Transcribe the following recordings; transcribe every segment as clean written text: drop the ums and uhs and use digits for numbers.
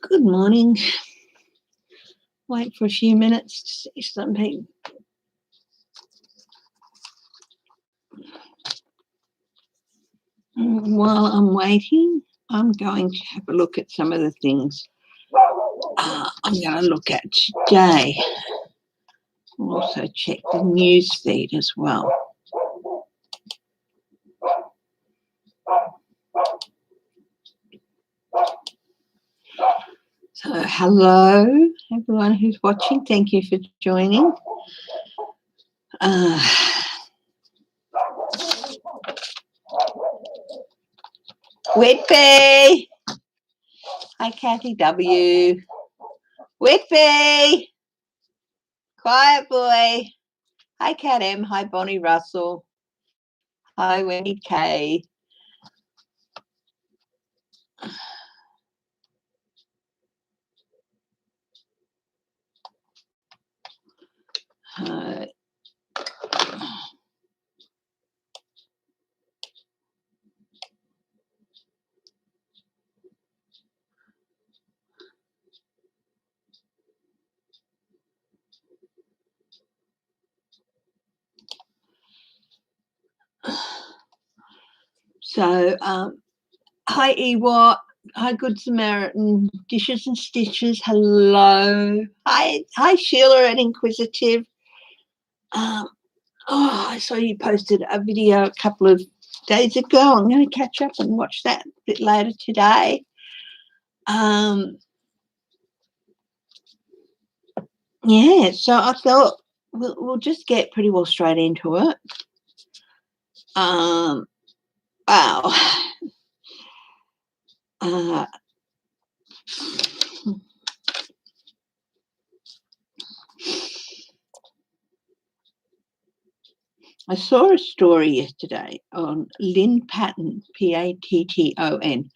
Good morning. Wait for a few minutes to see some people. While I'm waiting, I'm going to have a look at some of the things I'm going to look at today. I'll also check the news feed as well. So, hello, everyone who's watching. Thank you for joining. Whitby. Hi, Kathy W. Whitby. Quiet boy. Hi, Kat M. Hi, Bonnie Russell. Hi, Wendy K. So, hi, Ewart. Hi, Good Samaritan. Dishes and Stitches. Hello. Hi, Sheila and Inquisitive. I saw you posted a video a couple of days ago. I'm going to catch up and watch that a bit later today. Yeah, so I thought we'll just get pretty well straight into it. Wow. I saw a story yesterday on Lynn Patton, Patton.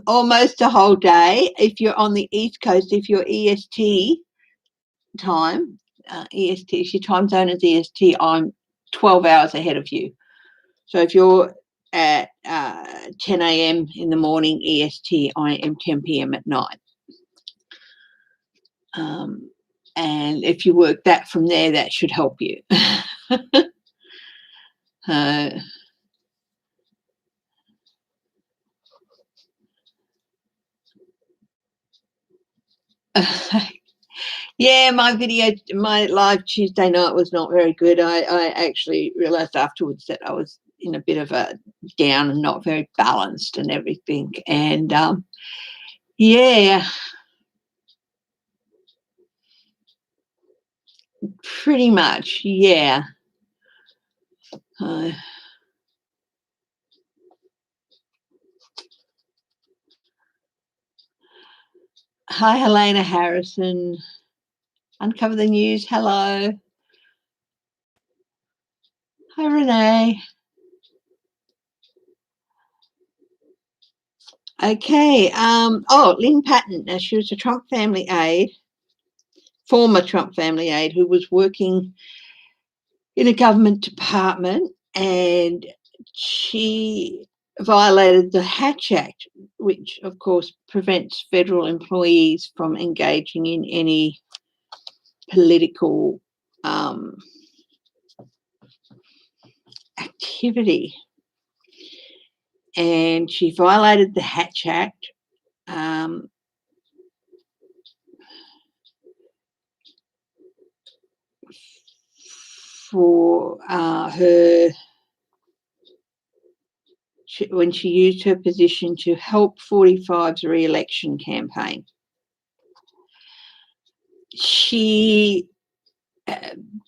Almost a whole day. If you're on the East Coast, if you're EST time, EST, if your time zone is EST, I'm 12 hours ahead of you. So if you're at 10 a.m. in the morning EST, I am 10 p.m. at night. And if you work that from there, that should help you. Yeah, my live Tuesday night was not very good. I actually realised afterwards that I was in a bit of a down and not very balanced and everything. And yeah, pretty much, yeah. Hi, Helena Harrison. Uncover the News. Hello. Hi, Renee. Okay. Lynn Patton. Now, she was a Trump family aide, former Trump family aide, who was working in a government department, and she violated the Hatch Act, which, of course, prevents federal employees from engaging in any political activity. And she violated the Hatch Act. For when she used her position to help 45's re-election campaign. She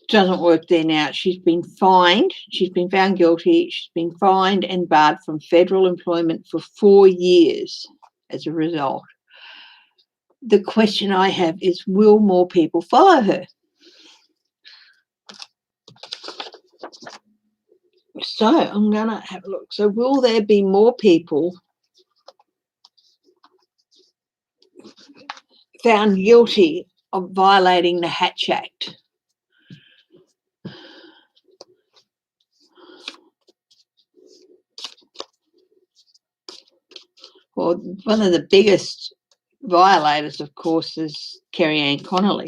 doesn't work there now. She's been fined. She's been found guilty. She's been fined and barred from federal employment for 4 years as a result. The question I have is, will more people follow her? So I'm going to have a look. So will there be more people found guilty of violating the Hatch Act? Well, one of the biggest violators, of course, is Kellyanne Conway.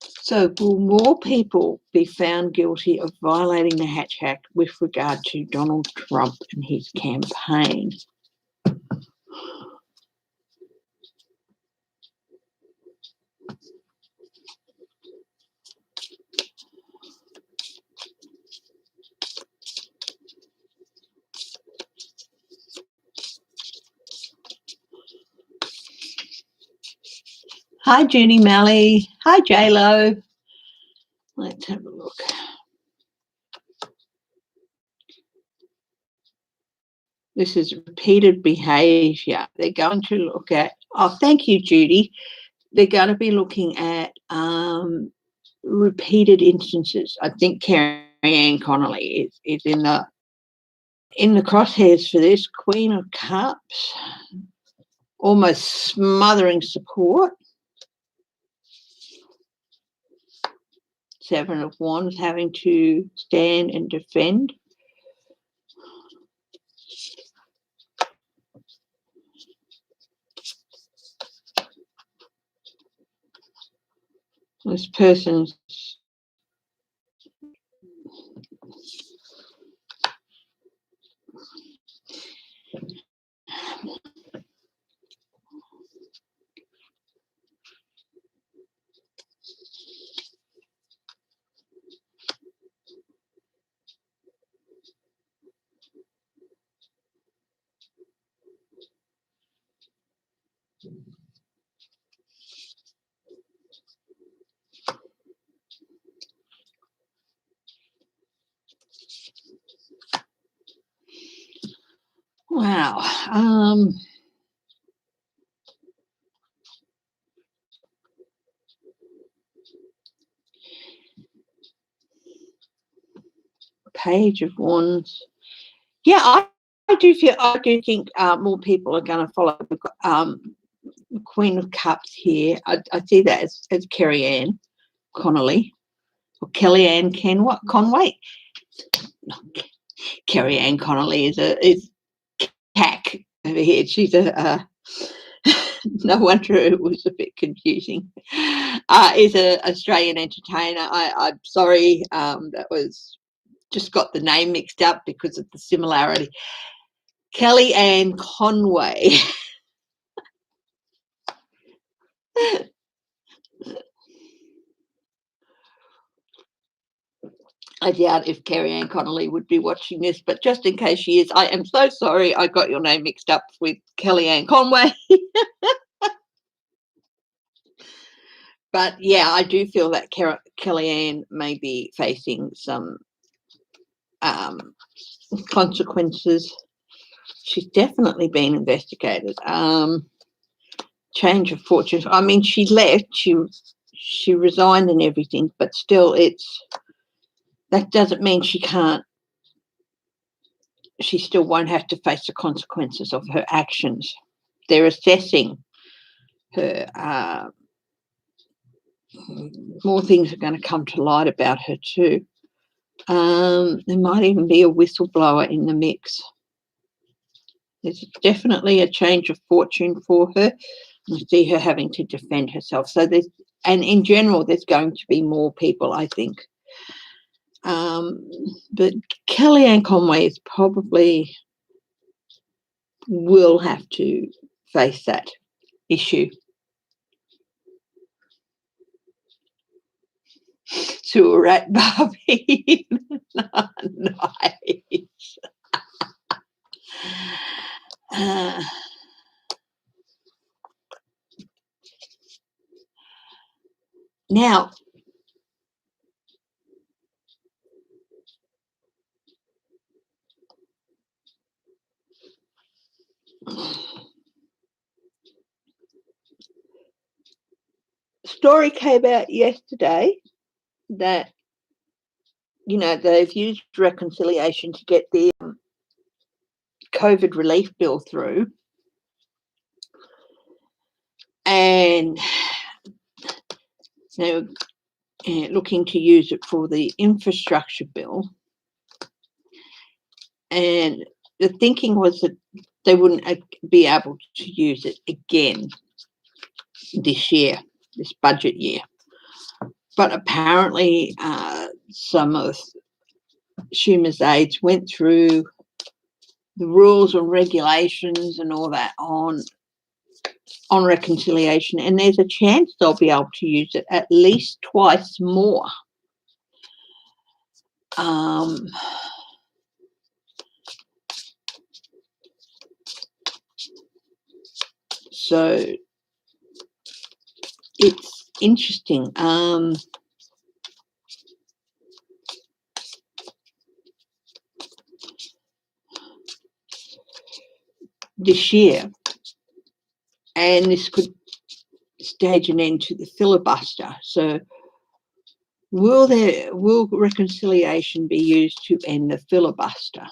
So will more people be found guilty of violating the Hatch Act with regard to Donald Trump and his campaign? Hi, Judy Malley. Hi, J-Lo. Let's have a look. This is repeated behaviour. They're going to look at, oh, thank you, Judy. They're going to be looking at repeated instances. I think Kellyanne Conway is in the crosshairs for this. Queen of Cups, almost smothering support. Seven of Wands, having to stand and defend. This person's wow. Page of Wands. Yeah, I do think more people are going to follow the Queen of Cups here. I see that as Kellyanne Conway or Kellyanne Conway. No, Kellyanne Conway is CAC over here. She's a no wonder it was a bit confusing. Is an Australian entertainer. I'm sorry, that was just got the name mixed up because of the similarity. Kellyanne Conway. I doubt if Kellyanne Conway would be watching this, but just in case she is, I am so sorry I got your name mixed up with Kellyanne Conway. But yeah, I do feel that Kellyanne may be facing some consequences. She's definitely been investigated. Change of fortunes. I mean, she left. She resigned and everything, but still, that doesn't mean she can't. She still won't have to face the consequences of her actions. They're assessing her. More things are going to come to light about her too. There might even be a whistleblower in the mix. There's definitely a change of fortune for her. I see her having to defend herself. So and in general, there's going to be more people, I think. But Kellyanne Conway is probably will have to face that issue. To a rat Barbie. Nice. Now, story came out yesterday that, they've used reconciliation to get the COVID relief bill through. And looking to use it for the infrastructure bill. And the thinking was that they wouldn't be able to use it again this year, this budget year. But apparently some of Schumer's aides went through the rules and regulations and all that on reconciliation, and there's a chance they'll be able to use it at least twice more. So it's interesting. This year, and this could stage an end to the filibuster. So will reconciliation be used to end the filibuster?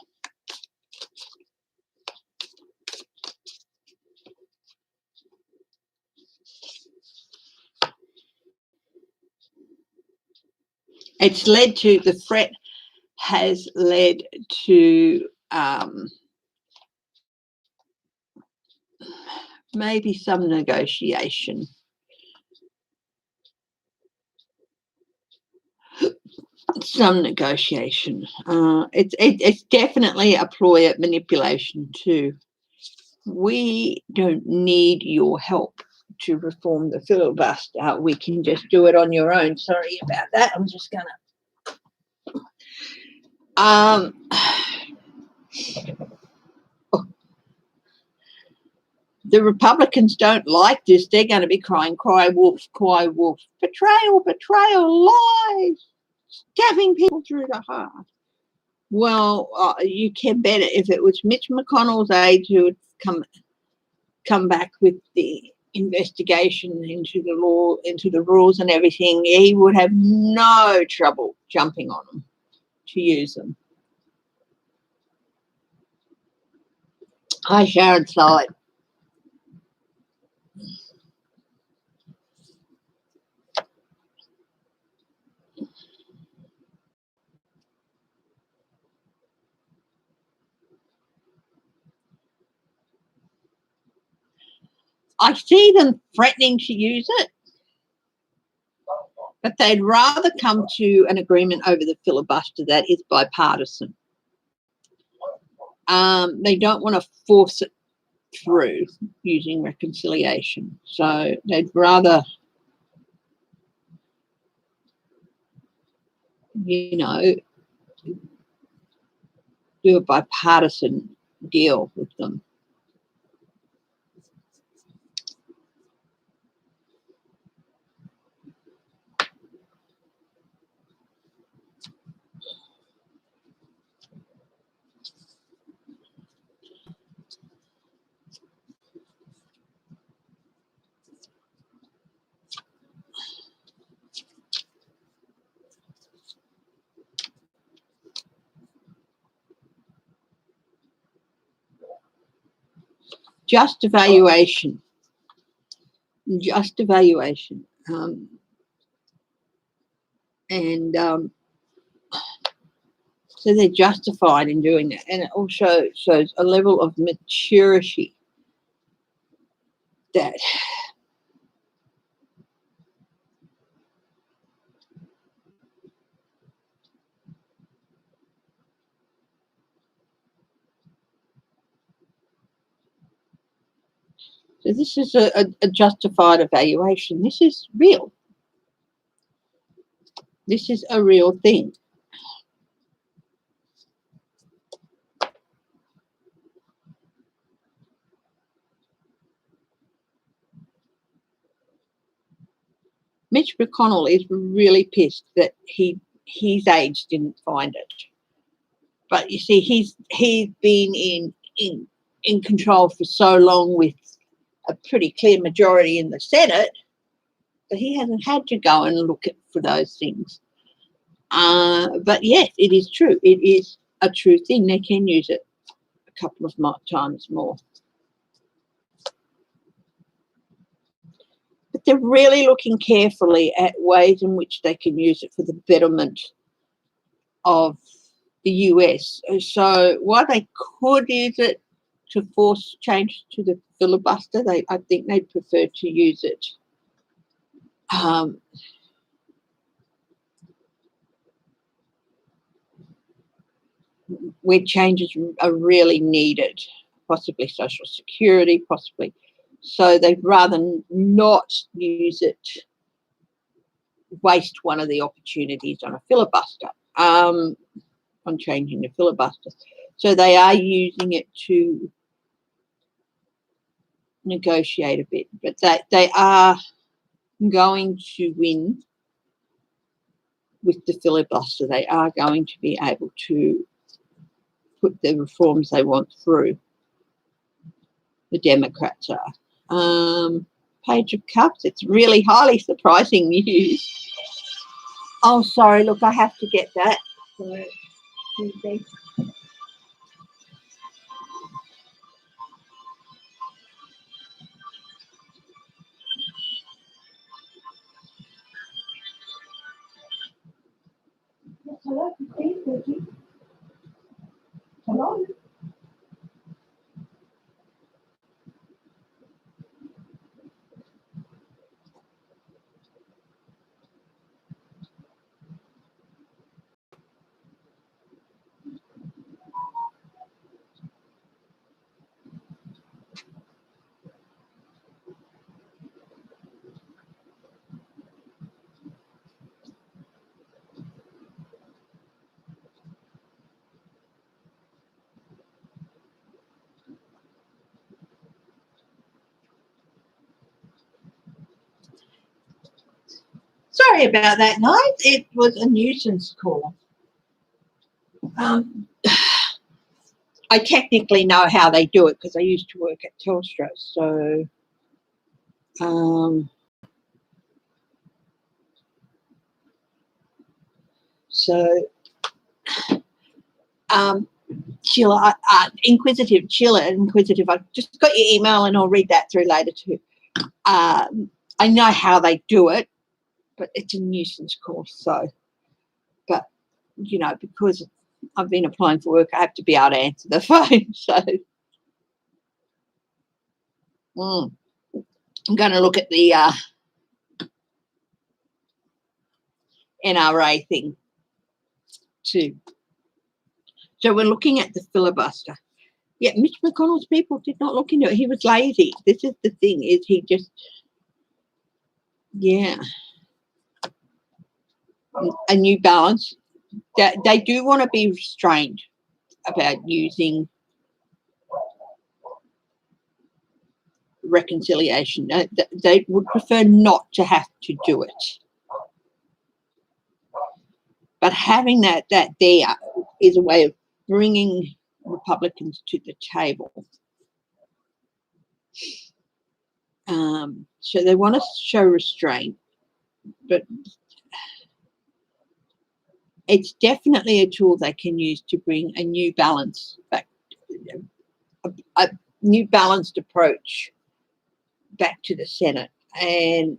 It's led to, the threat has led to maybe some negotiation. It's definitely a ploy at manipulation too. We don't need your help to reform the filibuster. We can just do it on your own. Sorry about that. I'm just gonna the Republicans don't like this. They're going to be crying, cry wolf, betrayal, lies, stabbing people through the heart. Well, you can bet it. If it was Mitch McConnell's aides who would come back with the investigation into the law, into the rules and everything, he would have no trouble jumping on them to use them. Hi, Sharon Side. I see them threatening to use it, but they'd rather come to an agreement over the filibuster that is bipartisan. They don't want to force it through using reconciliation. So they'd rather, do a bipartisan deal with them. Just evaluation. So they're justified in doing that. And it also shows a level of maturity that so this is a justified evaluation. This is real. This is a real thing. Mitch McConnell is really pissed that his aides didn't find it. But you see, he's been in control for so long with a pretty clear majority in the Senate that he hasn't had to go and look for those things. But yes, it is true. It is a true thing. They can use it a couple of times more. But they're really looking carefully at ways in which they can use it for the betterment of the US. So while they could use it to force change to the filibuster, I think they'd prefer to use it where changes are really needed, possibly social security, possibly. So they'd rather not use it, waste one of the opportunities on a filibuster, on changing the filibuster. So they are using it to negotiate a bit, but they are going to win with the filibuster. They are going to be able to put the reforms they want through. The Democrats are. Page of Cups, it's really highly surprising news. Oh, sorry, look, I have to get that. So, hello, Chrissey. Hello. Sorry about that, guys. It was a nuisance call. I technically know how they do it because I used to work at Telstra. So, Sheila, inquisitive. I've just got your email and I'll read that through later too. I know how they do it, but it's a nuisance call. So, but you know, because I've been applying for work, I have to be able to answer the phone. So, I'm going to look at the NRA thing too. So we're looking at the filibuster. Yeah, Mitch McConnell's people did not look into it. He was lazy. This is the thing, is he just, yeah. A new balance. They do want to be restrained about using reconciliation. They would prefer not to have to do it. But having that there is a way of bringing Republicans to the table. So they want to show restraint, but it's definitely a tool they can use to bring a new balance back, a new balanced approach back to the Senate. And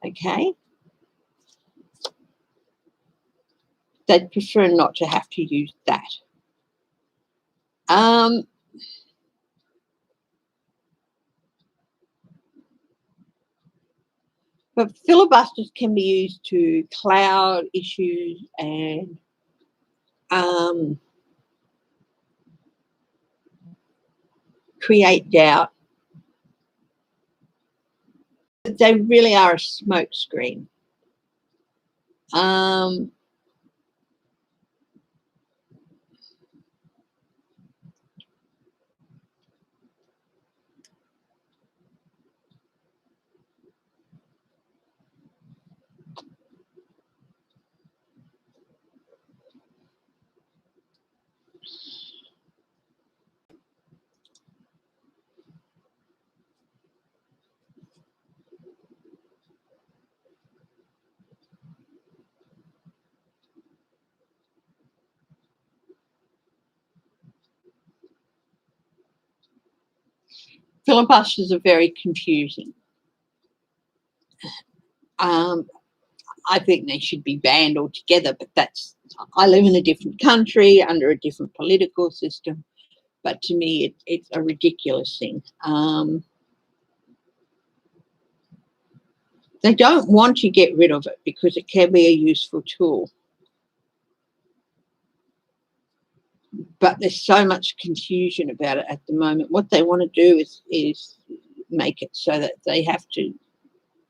okay, they'd prefer not to have to use that. But filibusters can be used to cloud issues and create doubt. They really are a smokescreen. Filibusters are very confusing. I think they should be banned altogether, but I live in a different country under a different political system, but to me it's a ridiculous thing. They don't want to get rid of it because it can be a useful tool. But there's so much confusion about it at the moment. What they want to do is make it so that they have to,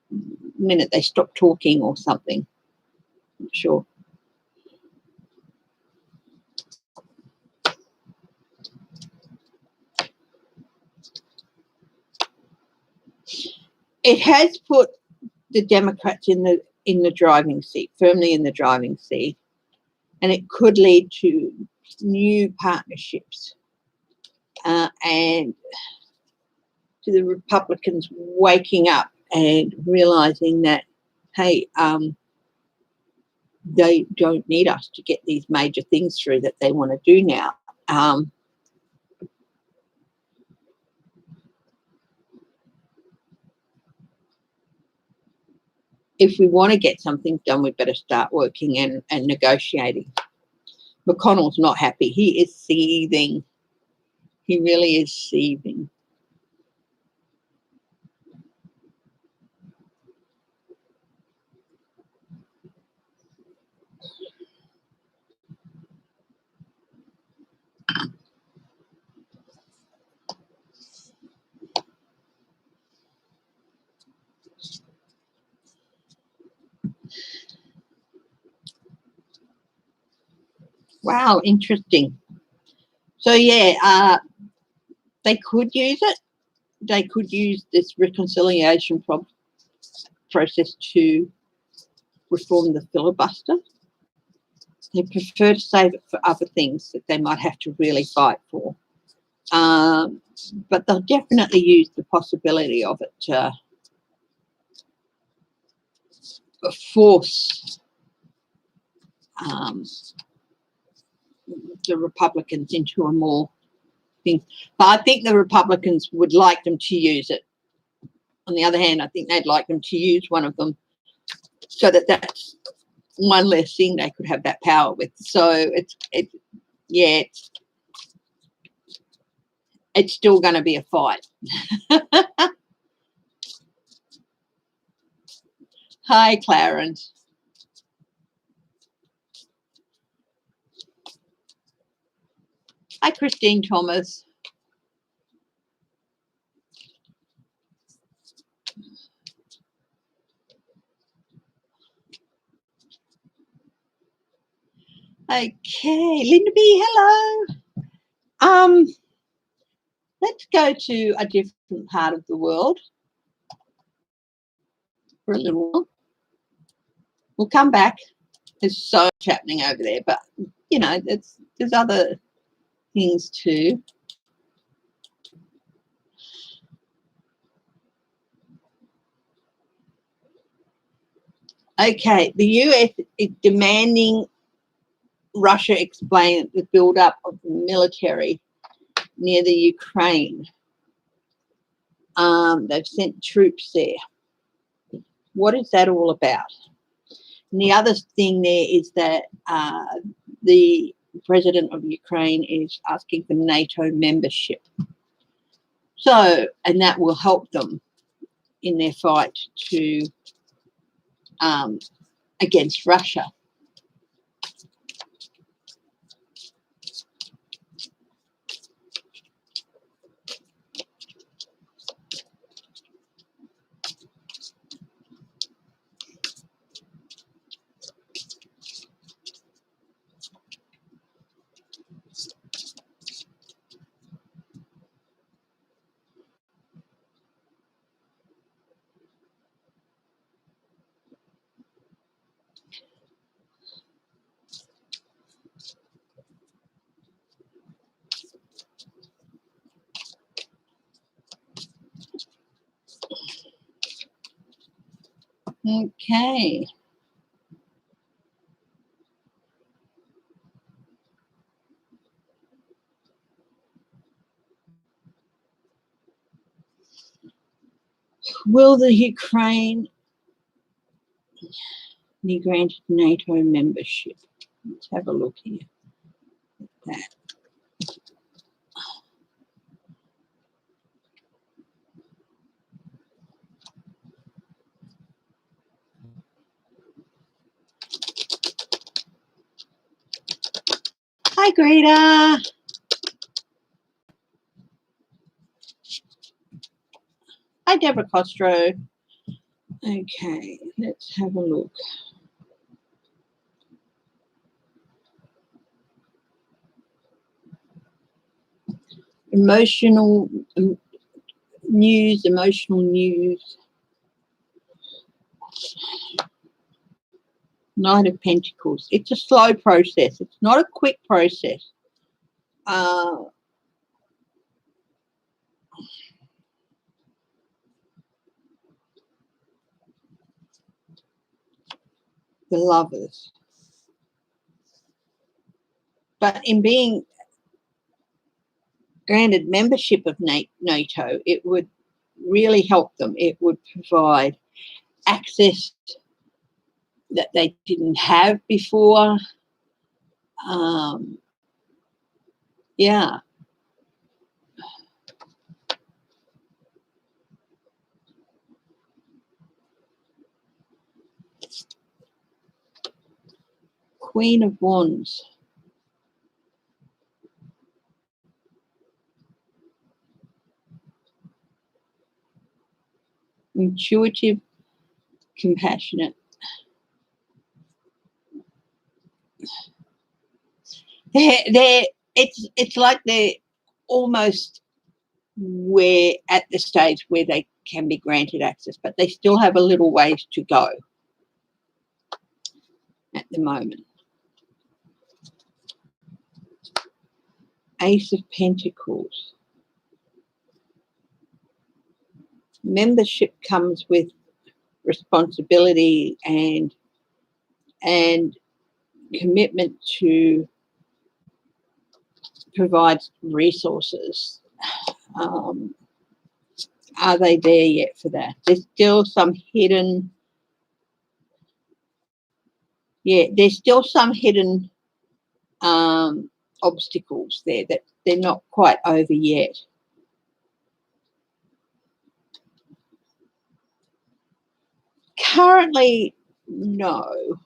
the minute they stop talking or something. I'm sure. It has put the Democrats in the driving seat, firmly in the driving seat, and it could lead to new partnerships and to the Republicans waking up and realizing that, hey, they don't need us to get these major things through that they want to do now. If we want to get something done, we better start working and negotiating. McConnell's not happy. He is seething. He really is seething. Wow, interesting. So yeah, they could use it. They could use this reconciliation process to reform the filibuster. They prefer to save it for other things that they might have to really fight for. But they'll definitely use the possibility of it to force the Republicans into a more thing. But I think the Republicans would like them to use it. On the other hand, I think they'd like them to use one of them so that that's one less thing they could have that power with. So it's still going to be a fight. Hi, Clarence. Hi, Christine Thomas. Okay, Linda B, hello. Let's go to a different part of the world for a little while. We'll come back. There's so much happening over there, but you know, there's other things too. Okay, the US is demanding Russia explain the build-up of the military near the Ukraine. They've sent troops there. What is that all about? And the other thing there is that the president of Ukraine is asking for NATO membership. So, and that will help them in their fight to against Russia. Okay. Will the Ukraine be granted NATO membership? Let's have a look here at that. Hi, Greta. Hi, Deborah Costro. Okay, let's have a look. Emotional news. Knight of Pentacles. It's a slow process. It's not a quick process. The Lovers. But in being granted membership of NATO, it would really help them. It would provide access that they didn't have before. Yeah. Queen of Wands. Intuitive, compassionate. It's like they're almost at the stage where they can be granted access, but they still have a little ways to go at the moment. Ace of Pentacles. Membership comes with responsibility and commitment to provide resources. Are they there yet for that? There's still some hidden, there's still some hidden obstacles there that they're not quite over yet. Currently, no.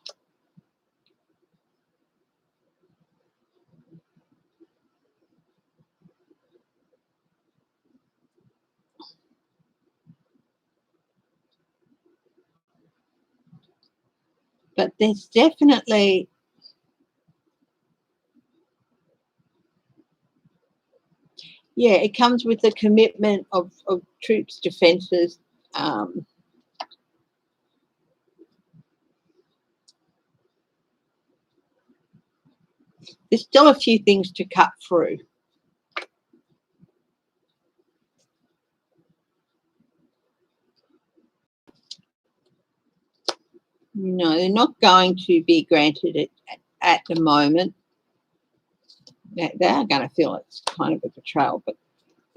But there's definitely it comes with the commitment of troops, defences. There's still a few things to cut through. No, they're not going to be granted it at the moment. They are going to feel it's kind of a betrayal, but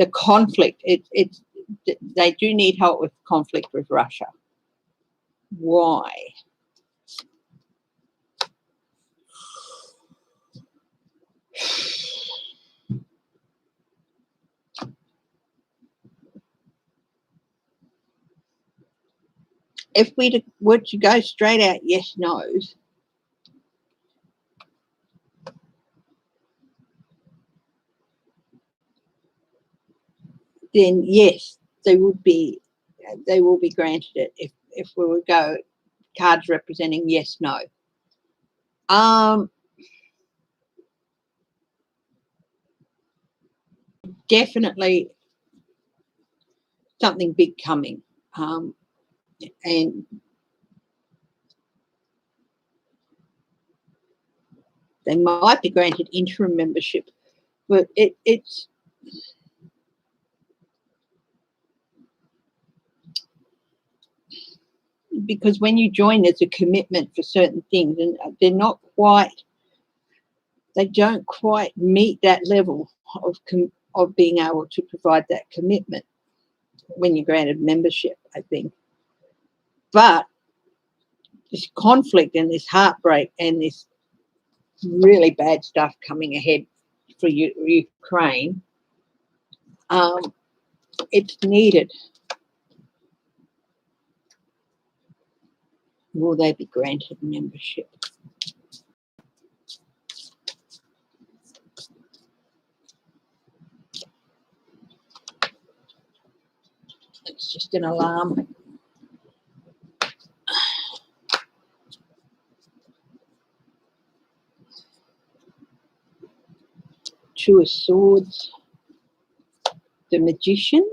the conflict, they do need help with conflict with Russia. Why? If we were to go straight out yes, no's, then yes, they will be granted it if we would go cards representing yes, no. Definitely something big coming. And they might be granted interim membership, but it's because when you join, there's a commitment for certain things, and they don't quite meet that level of being able to provide that commitment when you're granted membership. I think. But this conflict and this heartbreak and this really bad stuff coming ahead for Ukraine, it's needed. Will they be granted membership? It's just an alarm. Two of Swords, the Magician.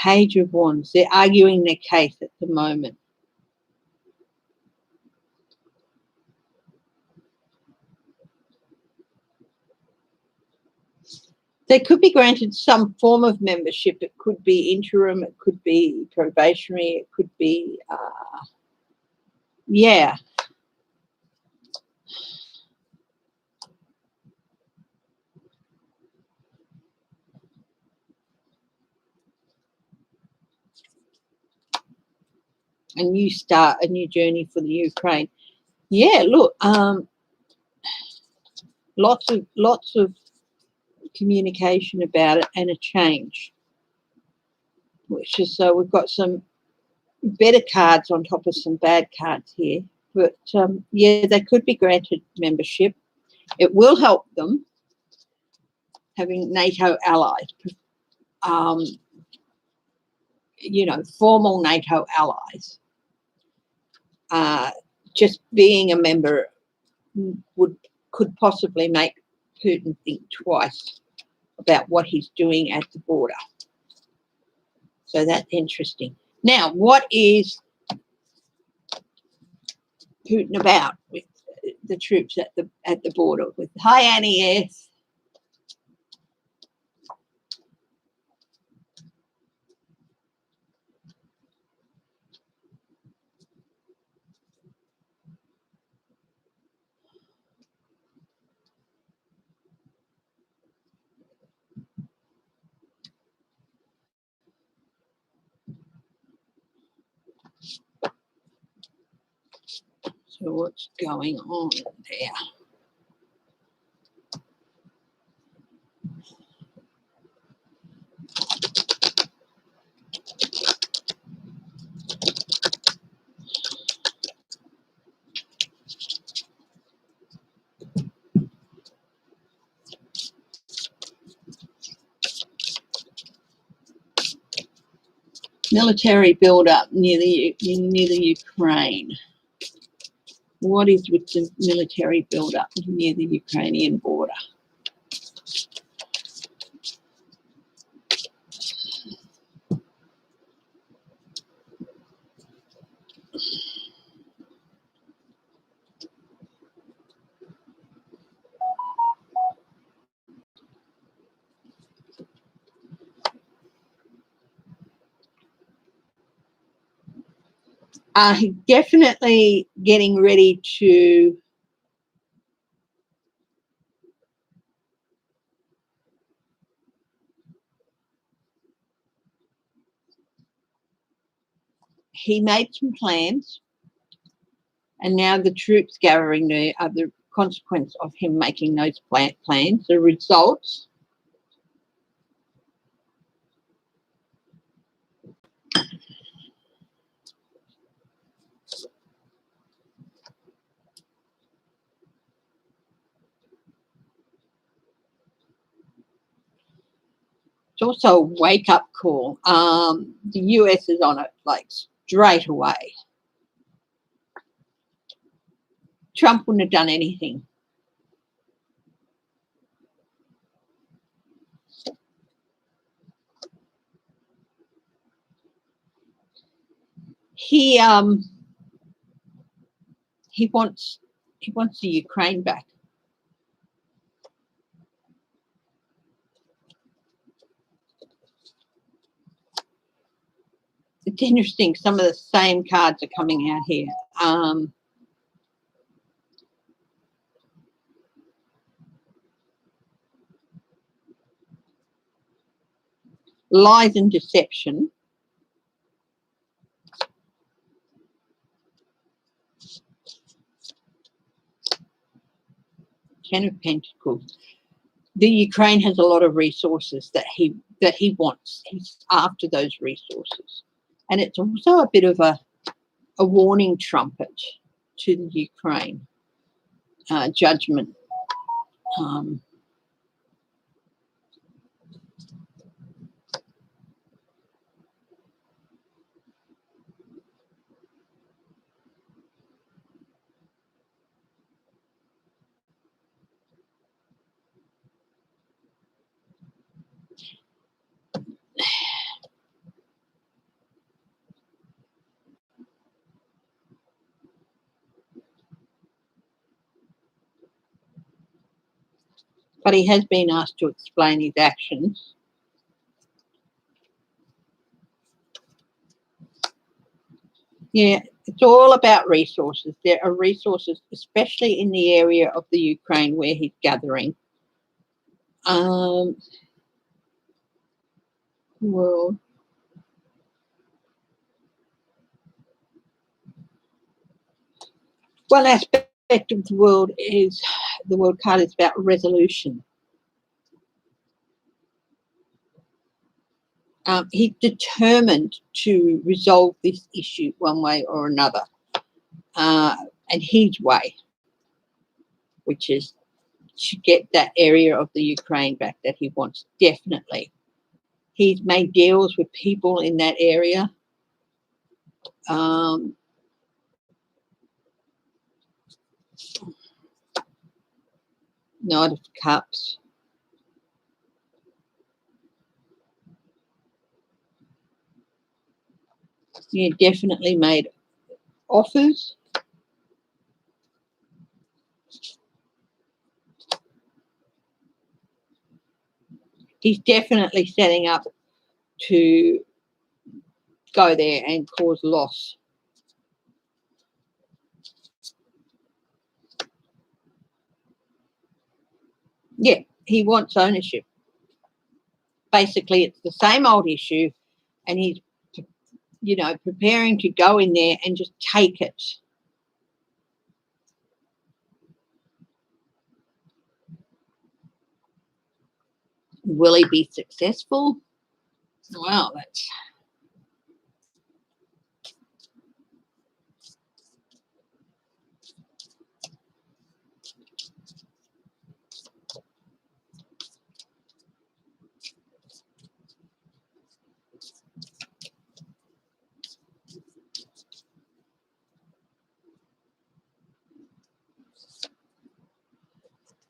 Page of Wands. They're arguing their case at the moment. They could be granted some form of membership. It could be interim, it could be probationary, it could be, yeah. A new start, a new journey for the Ukraine. Yeah, look, lots of communication about it and a change. Which is, so we've got some better cards on top of some bad cards here. But yeah, they could be granted membership. It will help them having NATO allies, you know, formal NATO allies. Just being a member could possibly make Putin think twice about what he's doing at the border. So that's interesting. Now, what is Putin about with the troops at the border? With hi Annie S. So what's going on there? Military build-up near the Ukraine. What is with the military build-up near the Ukrainian border? He's definitely getting ready to he made some plans, and now the troops gathering there are the consequence of him making those plans. The results. It's also a wake-up call. The US is on it, like, straight away. Trump wouldn't have done anything. He wants the Ukraine back. It's interesting. Some of the same cards are coming out here. lies and deception. Ten of Pentacles. The Ukraine has a lot of resources that he wants. He's after those resources, and it's also a bit of a warning trumpet to the Ukraine. Judgment. But he has been asked to explain his actions. Yeah, it's all about resources. There are resources, especially in the area of the Ukraine where he's gathering. World. One aspect of the world is, the world card is about resolution. He's determined to resolve this issue one way or another, and his way, which is to get that area of the Ukraine back that he wants, definitely. He's made deals with people in that area. Knight of Cups. Yeah, definitely made offers. He's definitely setting up to go there and cause loss. Yeah, he wants ownership. Basically, it's the same old issue, and he's, you know, preparing to go in there and just take it. Will he be successful? Well, that's...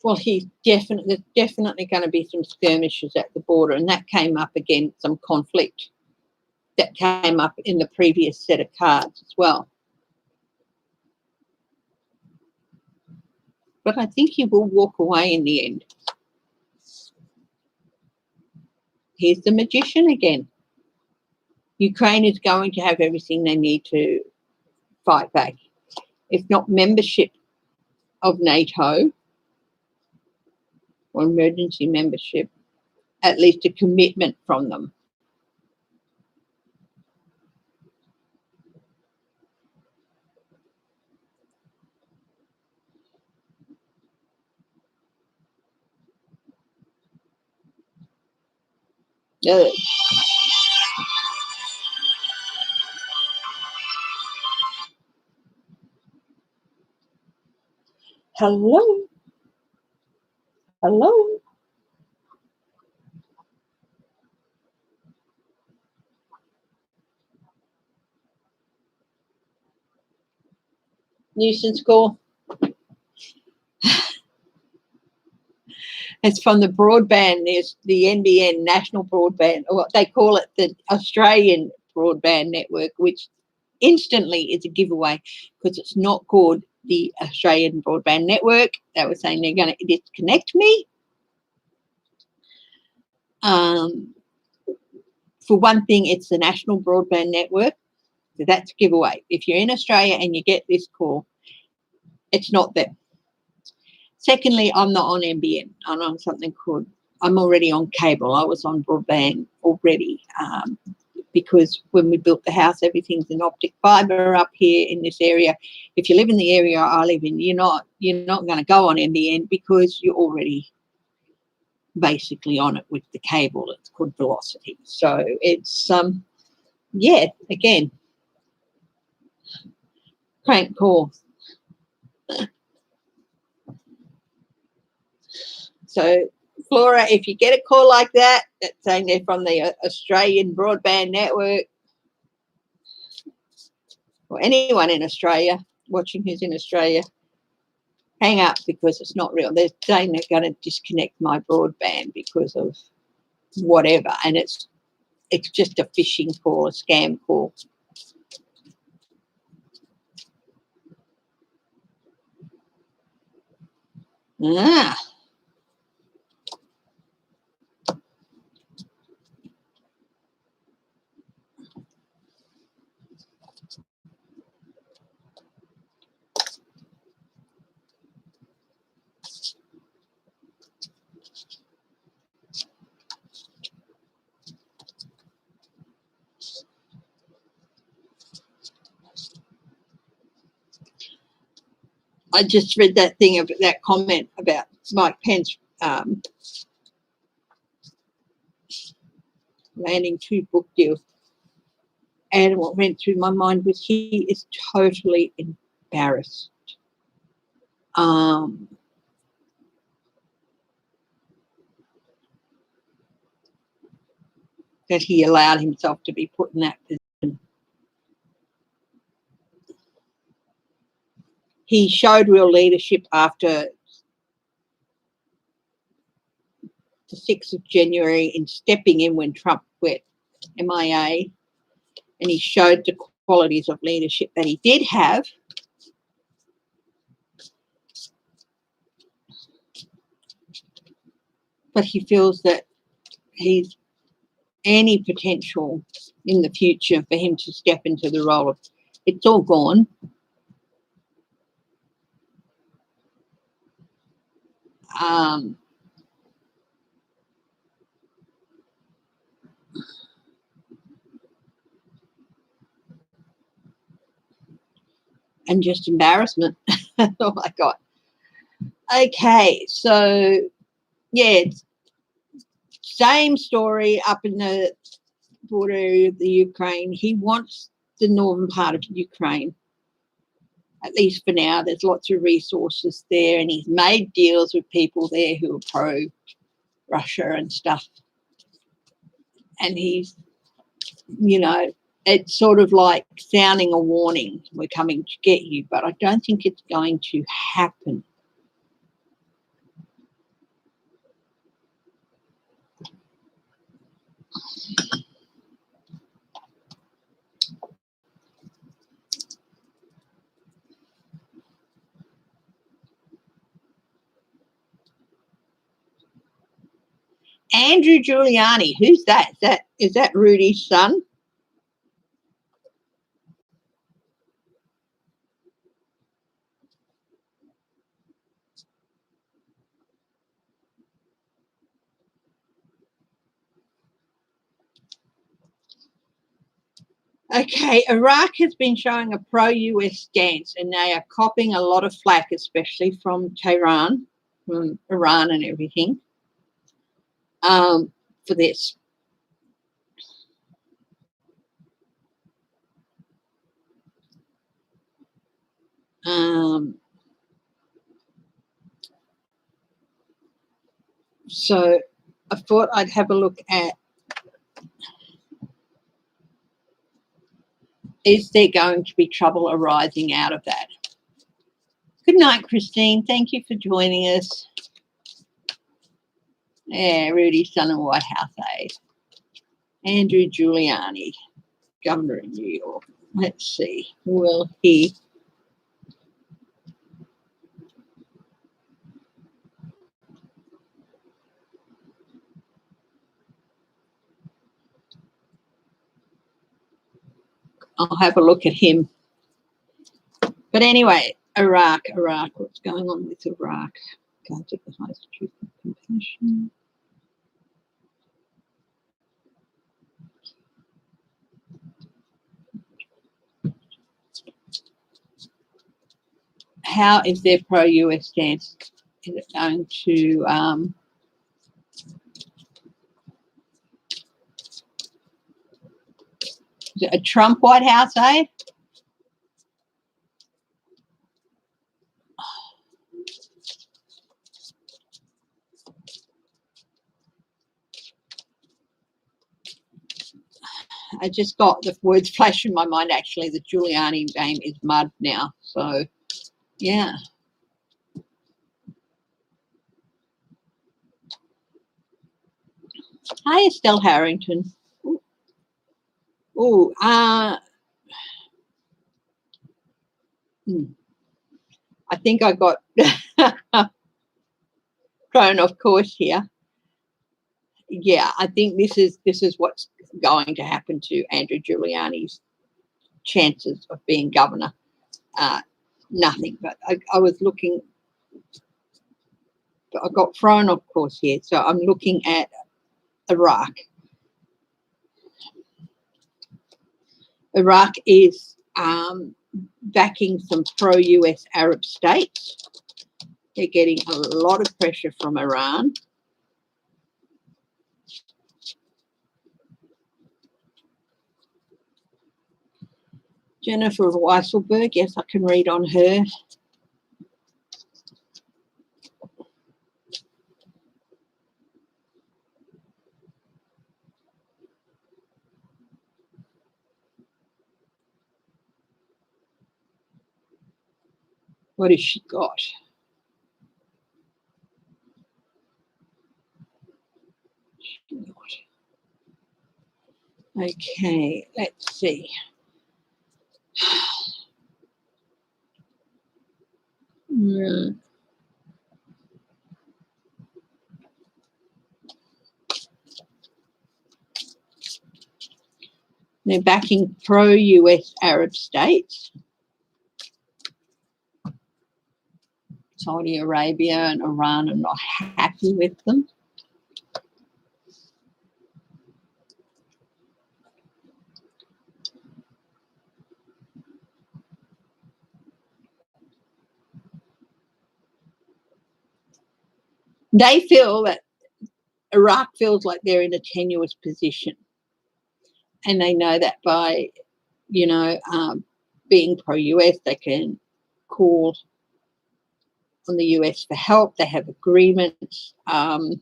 Well, there's definitely going to be some skirmishes at the border, and that came up again, some conflict that came up in the previous set of cards as well. But I think he will walk away in the end. Here's the Magician again. Ukraine is going to have everything they need to fight back. If not membership of NATO or emergency membership, at least a commitment from them. Hello? Hello? Nuisance call. It's from the broadband. There's the NBN, National Broadband, or what they call it, the Australian Broadband Network, which instantly is a giveaway because it's not called the Australian Broadband Network. They were saying they're going to disconnect me. For one thing, it's the National Broadband Network. So that's a giveaway. If you're in Australia and you get this call, it's not them. Secondly, I'm not on NBN. I'm on something called I'm already on cable. I was on broadband already, because when we built the house, everything's in optic fibre up here in this area. If you live in the area I live in, you're not going to go on NBN because you're already basically on it with the cable. It's called Velocity. So it's yeah, again, crank call. So Flora, if you get a call like that, that's saying they're from the Australian Broadband Network, or anyone in Australia watching who's in Australia, hang up, because it's not real. They're saying they're going to disconnect my broadband because of whatever, and it's just a phishing call, a scam call. I just read that thing of that comment about Mike Pence landing 2 book deals, and what went through my mind was he is totally embarrassed. That he allowed himself to be put in that position. He showed real leadership after the 6th of January in stepping in when Trump went MIA, and he showed the qualities of leadership that he did have. But he feels that he's any potential in the future for him to step into the role of, it's all gone. And just embarrassment. That's all I got. Okay, so yeah, it's same story up in the border area of the Ukraine. He wants the northern part of Ukraine, at least for now. There's lots of resources there, and he's made deals with people there who are pro-Russia and stuff. And he's, it's sort of like sounding a warning, we're coming to get you, but I don't think it's going to happen. Andrew Giuliani, who's that? Is that Rudy's son? Okay, Iraq has been showing a pro-US stance, and they are copping a lot of flack, especially from Tehran, from Iran and everything, for this. So I thought I'd have a look at, is there going to be trouble arising out of that? Good night, Christine. Thank you for joining us. Yeah, Rudy's son and White House aide. Andrew Giuliani, governor in New York. Let's see. Will he? I'll have a look at him. But anyway, Iraq, what's going on with Iraq? Guards of the highest truth and compassion. how is their pro-US stance? Is it going to is it a Trump White House aid? I just got the words flash in my mind, actually. The Giuliani name is mud now. So, yeah. Hi, Estelle Harrington. Oh, I think I got thrown off course here. Yeah, I think this is what's going to happen to Andrew Giuliani's chances of being governor. Nothing, but I was looking, but I got thrown off course here. So I'm looking at Iraq. Iraq is backing some pro-US Arab states. They're getting a lot of pressure from Iran. Jennifer Weisselberg, yes, I can read on her. What has she got? Okay, let's see. They're backing pro-US Arab states. Saudi Arabia and Iran are not happy with them. They feel that Iraq feels like they're in a tenuous position. And they know that by, being pro-US, they can call on the US for help. They have agreements. And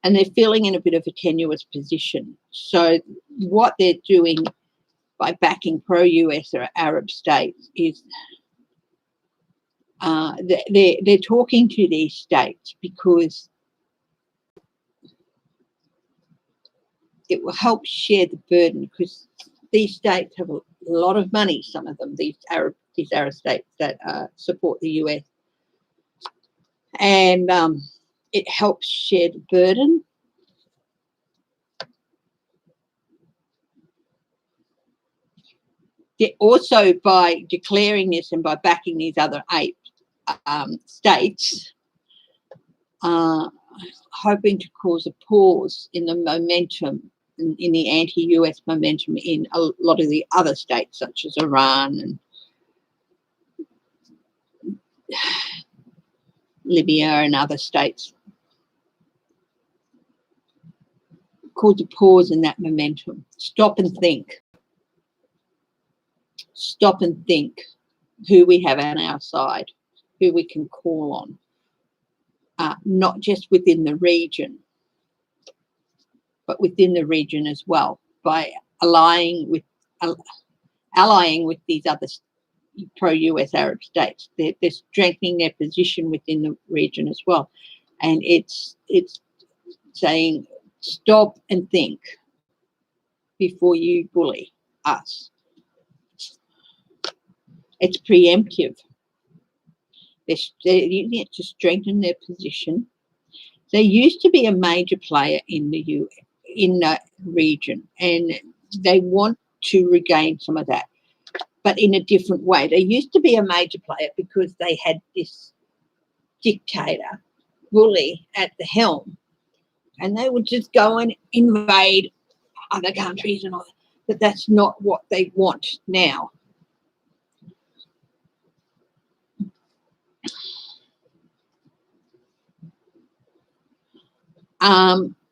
they're feeling in a bit of a tenuous position. So what they're doing by backing pro-US or Arab states is they're talking to these states because it will help share the burden, because these states have a lot of money, some of them, these Arab states that support the US. And it helps share the burden. Also, by declaring this and by backing these other 8 states, hoping to cause a pause in the momentum, in the anti-US momentum in a lot of the other states, such as Iran and Libya and other states. Cause a pause in that momentum. Stop and think. Stop and think who we have on our side, who we can call on, not just within the region, but within the region as well, by allying with these other pro-US Arab states. They're strengthening their position within the region as well. And it's saying, stop and think before you bully us. It's preemptive. They're using it to strengthen their position. They used to be a major player in the region, and they want to regain some of that, but in a different way. They used to be a major player because they had this dictator, bully at the helm, and they would just go and invade other countries and all that. But that's not what they want now.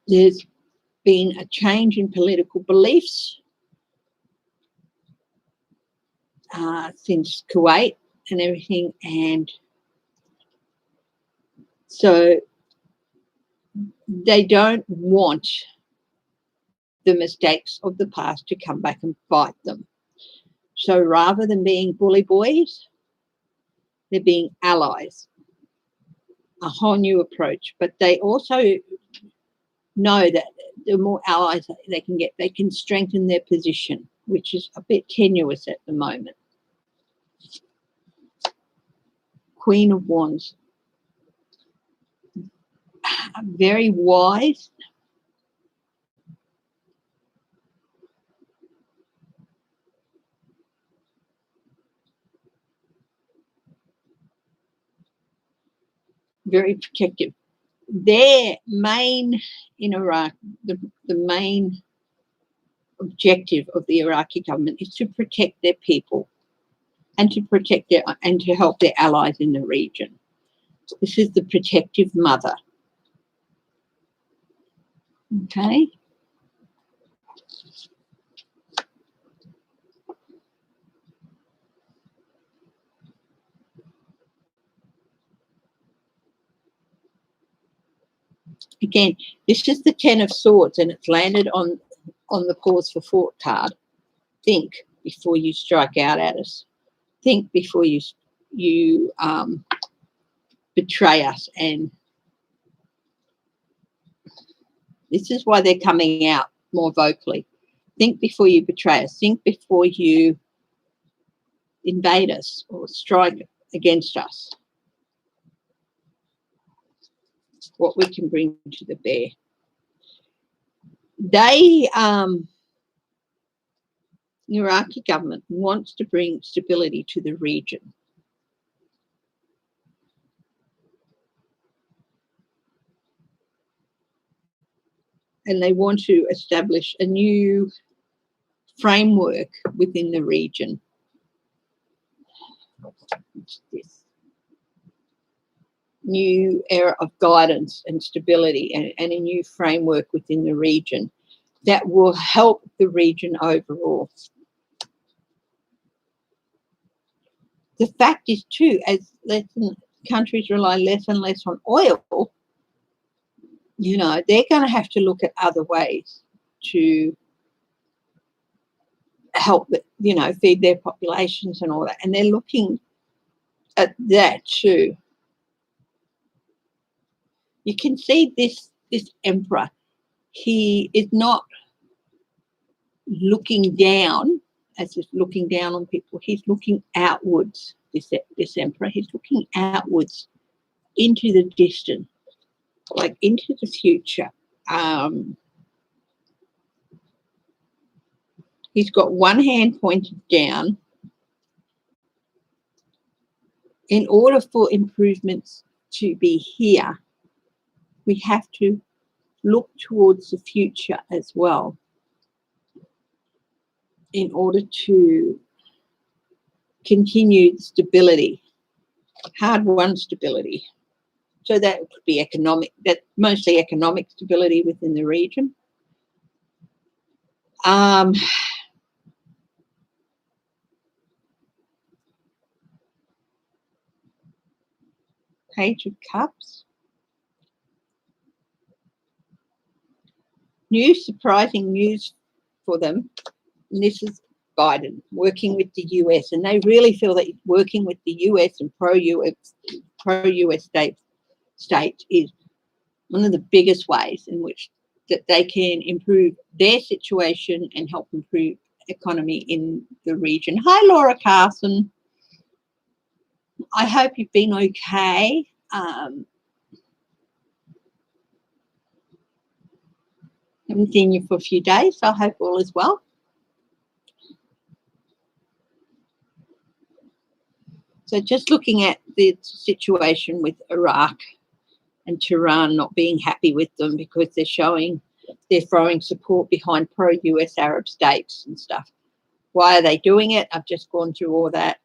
There's been a change in political beliefs since Kuwait and everything, and so they don't want the mistakes of the past to come back and bite them. So rather than being bully boys, they're being allies. A whole new approach. But they also know that the more allies they can get, they can strengthen their position, which is a bit tenuous at the moment. Queen of Wands. Very wise. Very protective. Their main in Iraq, the main objective of the Iraqi government is to protect their people and to protect their and to help their allies in the region. This is the protective mother. Okay. Again, this is the 10 of Swords, and it's landed on the pause for thought card. Think before you strike out at us. Think before you betray us. And this is why they're coming out more vocally. Think before you betray us. Think before you invade us or strike against us. What we can bring to the bear. They, the Iraqi government wants to bring stability to the region. And they want to establish a new framework within the region. This new era of guidance and stability and a new framework within the region that will help the region overall. The fact is too, as countries rely less and less on oil, you know, they're going to have to look at other ways to help, you know, feed their populations and all that. And they're looking at that too. You can see this emperor, he is not looking down, as if looking down on people. He's looking outwards, this emperor. He's looking outwards into the distance, like into the future. He's got one hand pointed down. In order for improvements to be here, we have to look towards the future as well in order to continue stability, hard-won stability. So that could be economic, that mostly economic stability within the region. Page of Cups. New surprising news for them. And this is Biden working with the US, and they really feel that working with the US and pro-US states is one of the biggest ways in which that they can improve their situation and help improve economy in the region. Hi, Laura Carson. I hope you've been okay. Haven't seen you for a few days, so I hope all is well. So just looking at the situation with Iraq and Tehran not being happy with them because they're throwing support behind pro-US Arab states and stuff. Why are they doing it? I've just gone through all that.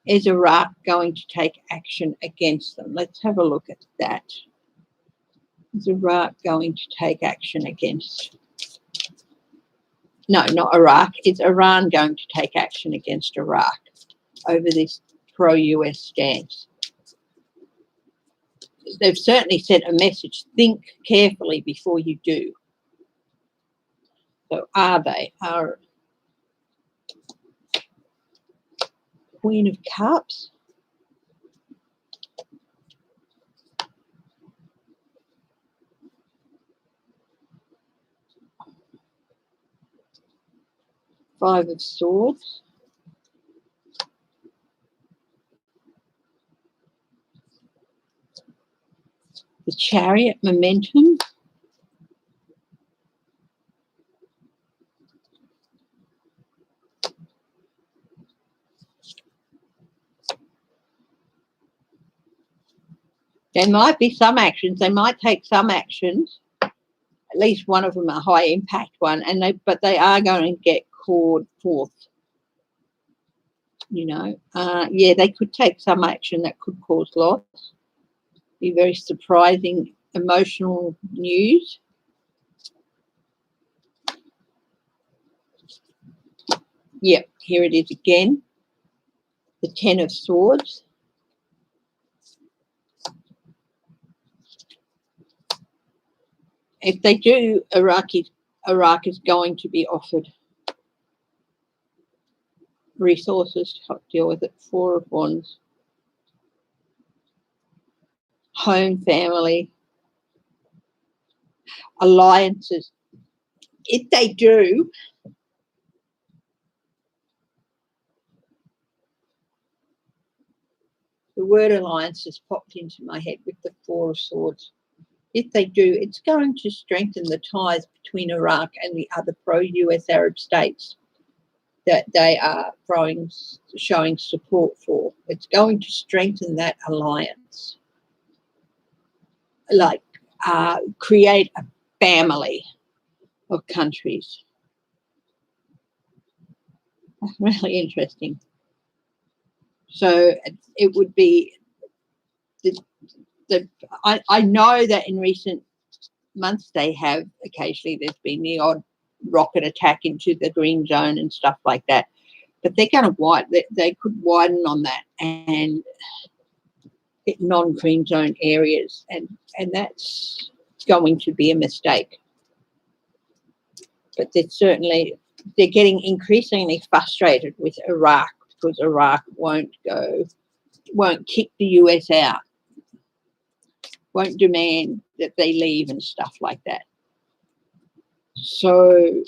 Is Iraq going to take action against them? Let's have a look at that. Is Iraq going to take action against? No, not Iraq. Is Iran going to take action against Iraq over this pro-US stance? They've certainly sent a message. Think carefully before you do. So are they? Are Queen of Cups? Five of Swords. The Chariot, momentum. There might be some actions. They might take some actions. At least one of them a high impact one, but they are going to get called forth. You know, yeah, they could take some action that could cause loss. Be very surprising, emotional news. Yep, here it is again. The Ten of Swords. If they do, Iraq is going to be offered resources to help deal with it. Four of Wands. Home, family, alliances. If they do, the word alliance has popped into my head with the Four of Swords. If they do, it's going to strengthen the ties between Iraq and the other pro-US Arab states that they are showing support for. It's going to strengthen that alliance, like create a family of countries. Really interesting. So it would be I know that in recent months they have occasionally, there's been the odd rocket attack into the green zone and stuff like that, but they're going to they could widen on that and hit non-green zone areas, and that's going to be a mistake. But they're getting increasingly frustrated with Iraq because Iraq won't kick the US out, won't demand that they leave and stuff like that. So,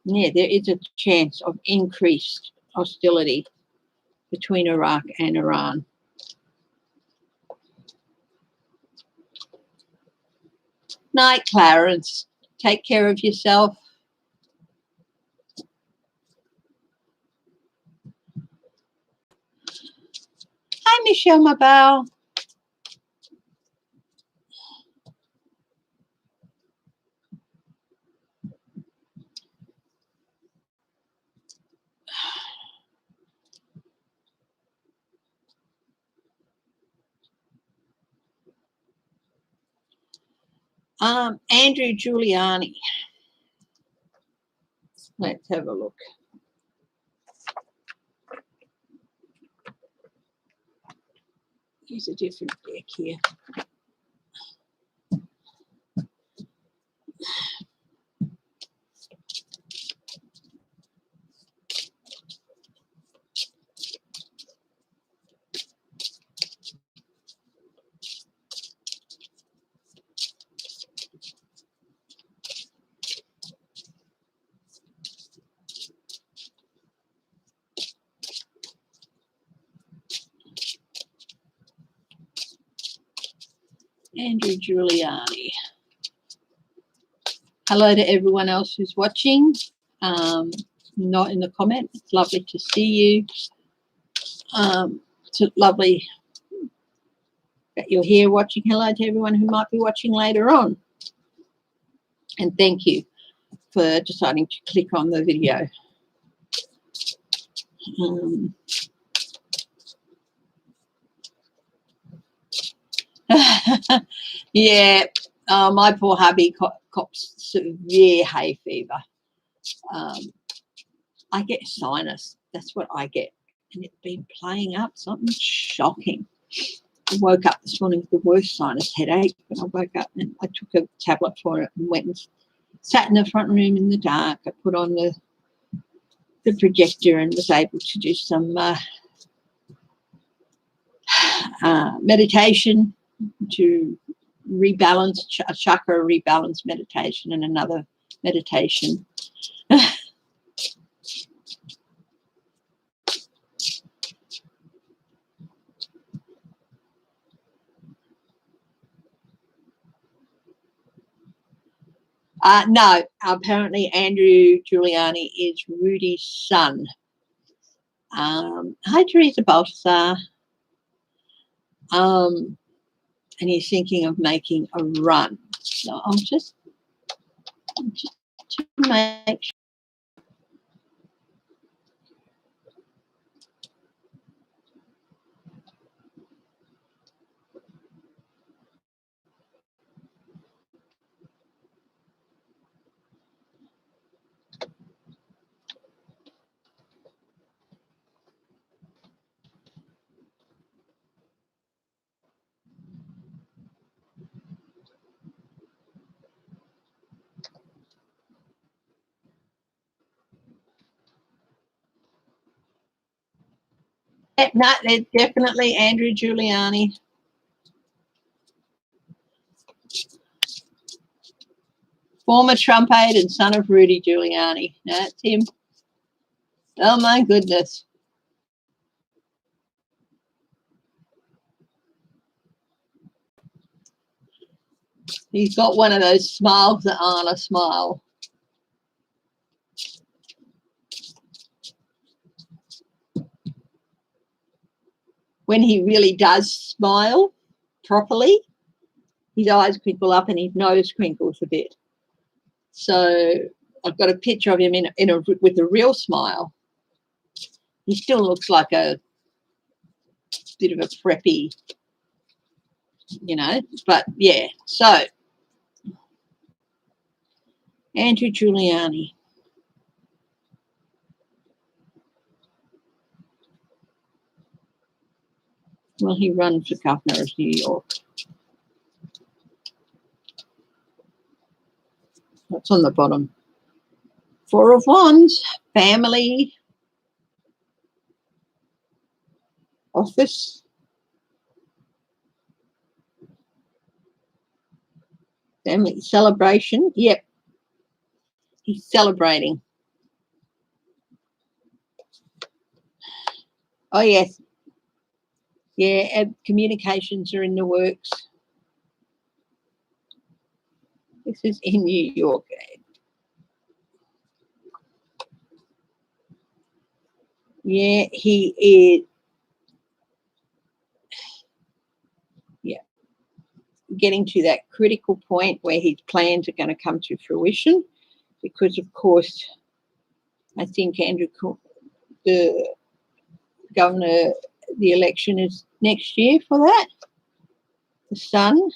yeah, there is a chance of increased hostility between Iraq and Iran. Night, Clarence. Take care of yourself. Hi, Michelle Mabel. Andrew Giuliani. Let's have a look. Use a different deck here. Andrew Giuliani. Hello to everyone else who's watching. Not in the comment. It's lovely to see you. It's lovely that you're here watching. Hello to everyone who might be watching later on. And thank you for deciding to click on the video. Yeah, my poor hubby cops severe hay fever. I get sinus. That's what I get. And it's been playing up something shocking. I woke up this morning with the worst sinus headache, but I woke up and I took a tablet for it and went and sat in the front room in the dark. I put on the projector and was able to do some meditation to rebalance, a chakra rebalance meditation and another meditation. No, apparently Andrew Giuliani is Rudy's son. Hi, Teresa Balthazar. And he's thinking of making a run. So I'll just to make sure. No, it's definitely Andrew Giuliani. Former Trump aide and son of Rudy Giuliani. That's him. Oh, my goodness. He's got one of those smiles that aren't a smile. When he really does smile properly, his eyes crinkle up and his nose crinkles a bit. So I've got a picture of him with a real smile. He still looks like a bit of a preppy, but yeah. So Andrew Giuliani. Well, he runs for governor of New York. That's on the bottom. 4 of Wands, family, office, family celebration. Yep, he's celebrating. Oh, yes. Yeah, communications are in the works. This is in New York. Yeah, he is. Yeah, getting to that critical point where his plans are going to come to fruition, because, of course, I think the governor, the election is next year for that. The son.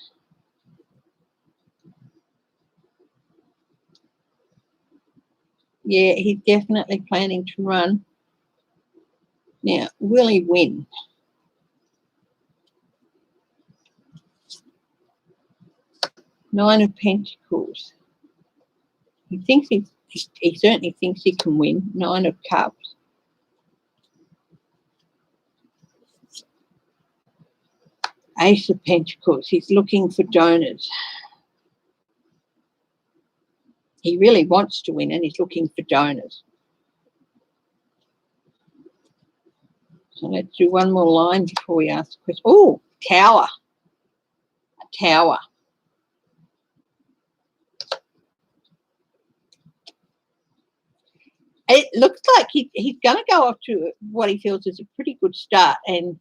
Yeah, he's definitely planning to run. Now, will he win? Nine of Pentacles. He certainly thinks he can win. Nine of Cups. Ace of Pentacles. He's looking for donors. He really wants to win and he's looking for donors. So let's do one more line before we ask the question. Oh, Tower. A tower. It looks like he's going to go off to what he feels is a pretty good start, and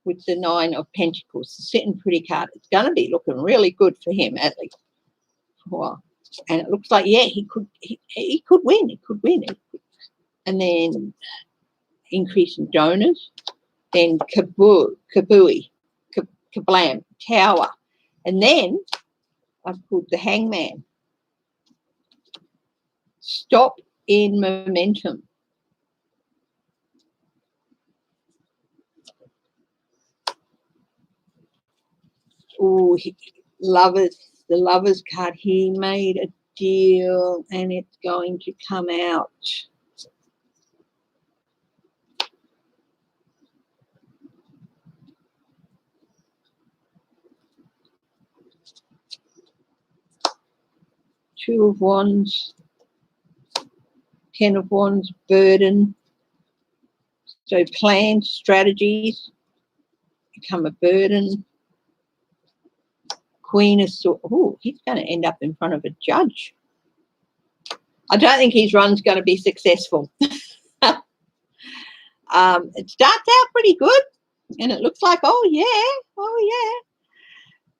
with the Nine of Pentacles, the sitting pretty card, it's going to be looking really good for him, at least for a while. And it looks like, yeah, he could win. He could win. And then increase in donors, then kablam, tower. And then I've pulled the hangman. Stop in momentum. Oh, the lovers card. He made a deal and it's going to come out. Two of Wands, 10 of Wands, burden. So plans, strategies become a burden. Queen of Swords. Oh, he's going to end up in front of a judge. I don't think his run's going to be successful. It starts out pretty good, and it looks like, oh yeah.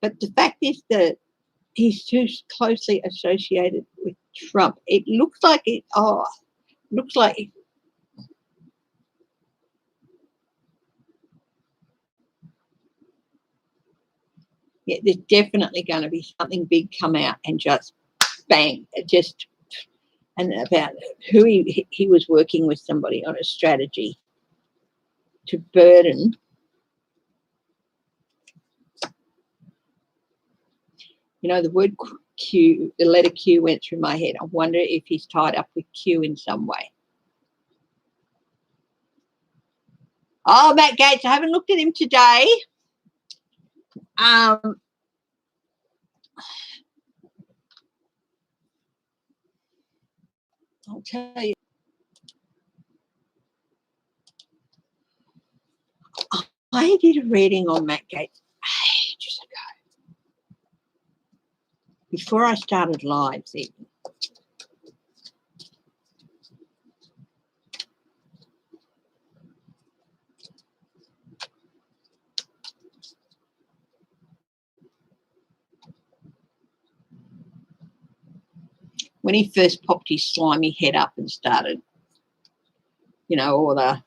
But the fact is that he's too closely associated with Trump. It looks like it. Oh, looks like it. Yeah, there's definitely going to be something big come out and just bang, and about who he was working with somebody on a strategy to burden. You know, the word Q, the letter Q went through my head. I wonder if he's tied up with Q in some way. Oh, Matt Gaetz, I haven't looked at him today. I'll tell you. I did a reading on Matt Gaetz ages ago, before I started lives even. When he first popped his slimy head up and started, you know, all the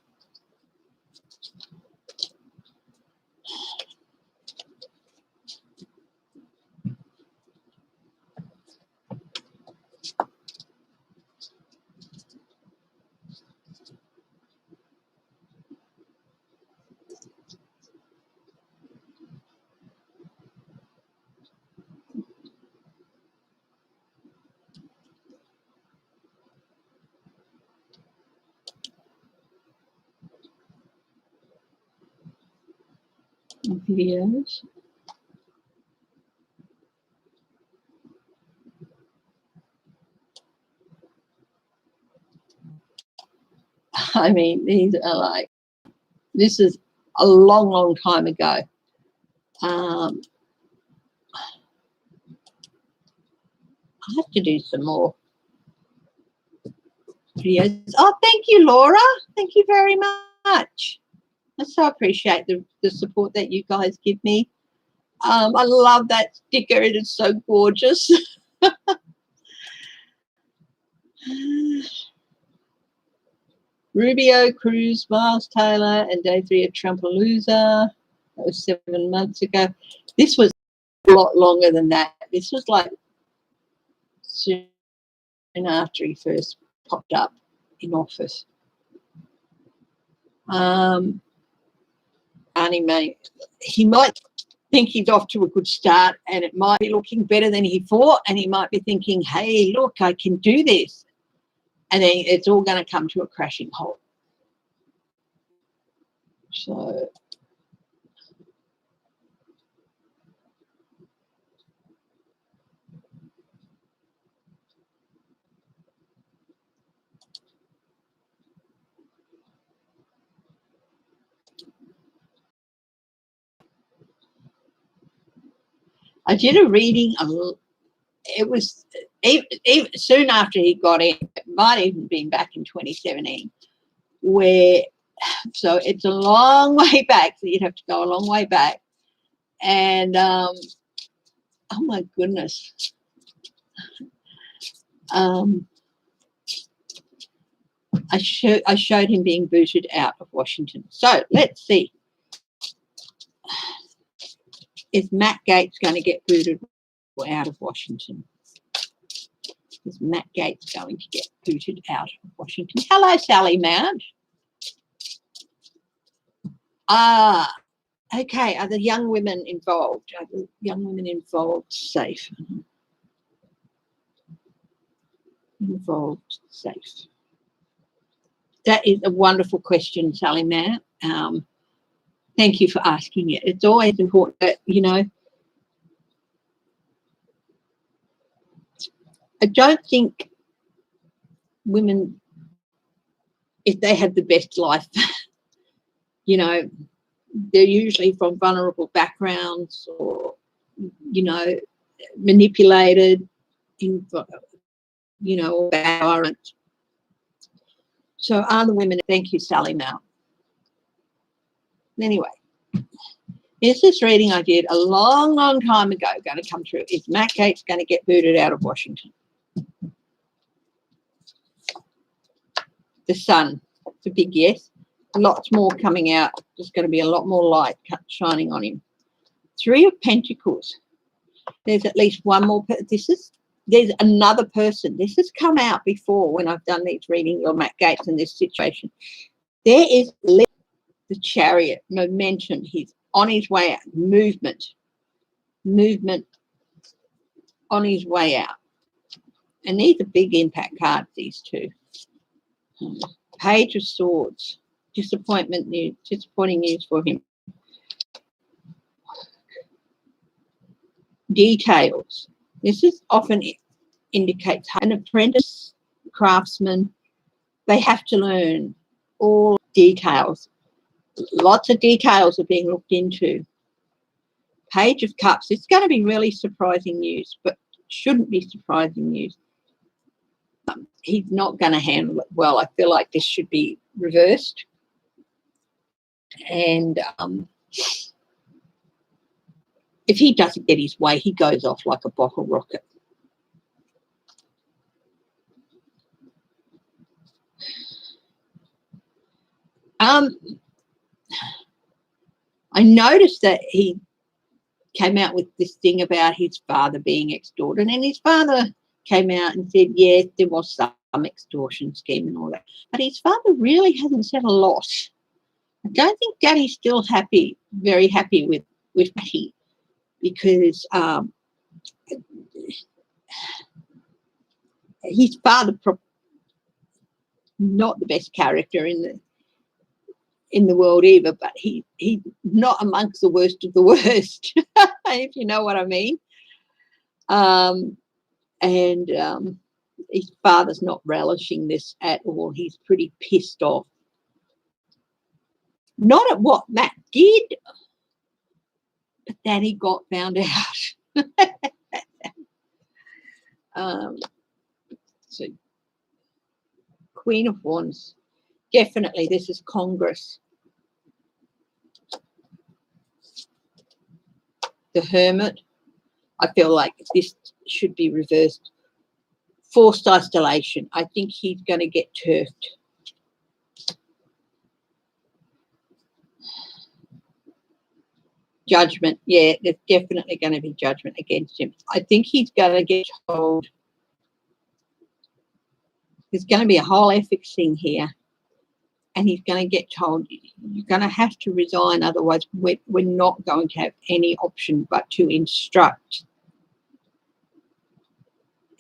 videos. I mean, these are like, this is a long, long time ago. I have to do some more videos. Oh, thank you, Laura. Thank you very much. I so appreciate the support that you guys give me. I love that sticker. It is so gorgeous. Rubio, Cruz, Miles Taylor, and day 3 of Trumpalooza. That was 7 months ago. This was a lot longer than that. This was like soon after he first popped up in office. And he might think he's off to a good start and it might be looking better than he thought, and he might be thinking, hey, look, I can do this. And then it's all going to come to a crashing halt. So I did a reading. It was even soon after he got in. It might even been back in 2017, where, so it's a long way back. So you'd have to go a long way back. And oh my goodness. I showed him being booted out of Washington. So let's see. Is Matt Gaetz going to get booted out of Washington? Is Matt Gaetz going to get booted out of Washington? Hello, Sally Mount. Okay. Are the young women involved? Are the young women involved safe? Involved safe. That is a wonderful question, Sally Mount. Thank you for asking it. It's always important that, you know, I don't think women, if they have the best life, you know, they're usually from vulnerable backgrounds or, you know, manipulated in, you know, or bad environment. So are the women, thank you, Sally Mount. Anyway, here's this reading I did a long, long time ago going to come true. Is Matt Gaetz going to get booted out of Washington? The Sun, it's a big yes. Lots more coming out. There's going to be a lot more light shining on him. Three of Pentacles. There's at least one more. There's another person. This has come out before when I've done these readings on Matt Gaetz in this situation. There is the Chariot, momentum. He's on his way out. Movement on his way out. And these are big impact cards, these two. Page of Swords. Disappointing news for him. Details. This is often indicates an apprentice craftsman. They have to learn all details. Lots of details are being looked into. Page of Cups. It's going to be really surprising news, but shouldn't be surprising news. He's not going to handle it well. I feel like this should be reversed. And if he doesn't get his way, he goes off like a bottle rocket. I noticed that he came out with this thing about his father being extorted, and his father came out and said, yes, there was some extortion scheme and all that. But his father really hasn't said a lot. I don't think Daddy's still happy, very happy with Matty, because his father not the best character in the world either, but he's not amongst the worst of the worst, if you know what I mean. His father's not relishing this at all. He's pretty pissed off. Not at what Matt did, but that he got found out. So, Queen of Wands. Definitely, this is Congress. The Hermit. I feel like this should be reversed. Forced isolation. I think he's going to get turfed. Judgment. Yeah, there's definitely going to be judgment against him. I think he's going to get told. There's going to be a whole ethics thing here. And he's going to get told, you're going to have to resign, otherwise we're not going to have any option but to instruct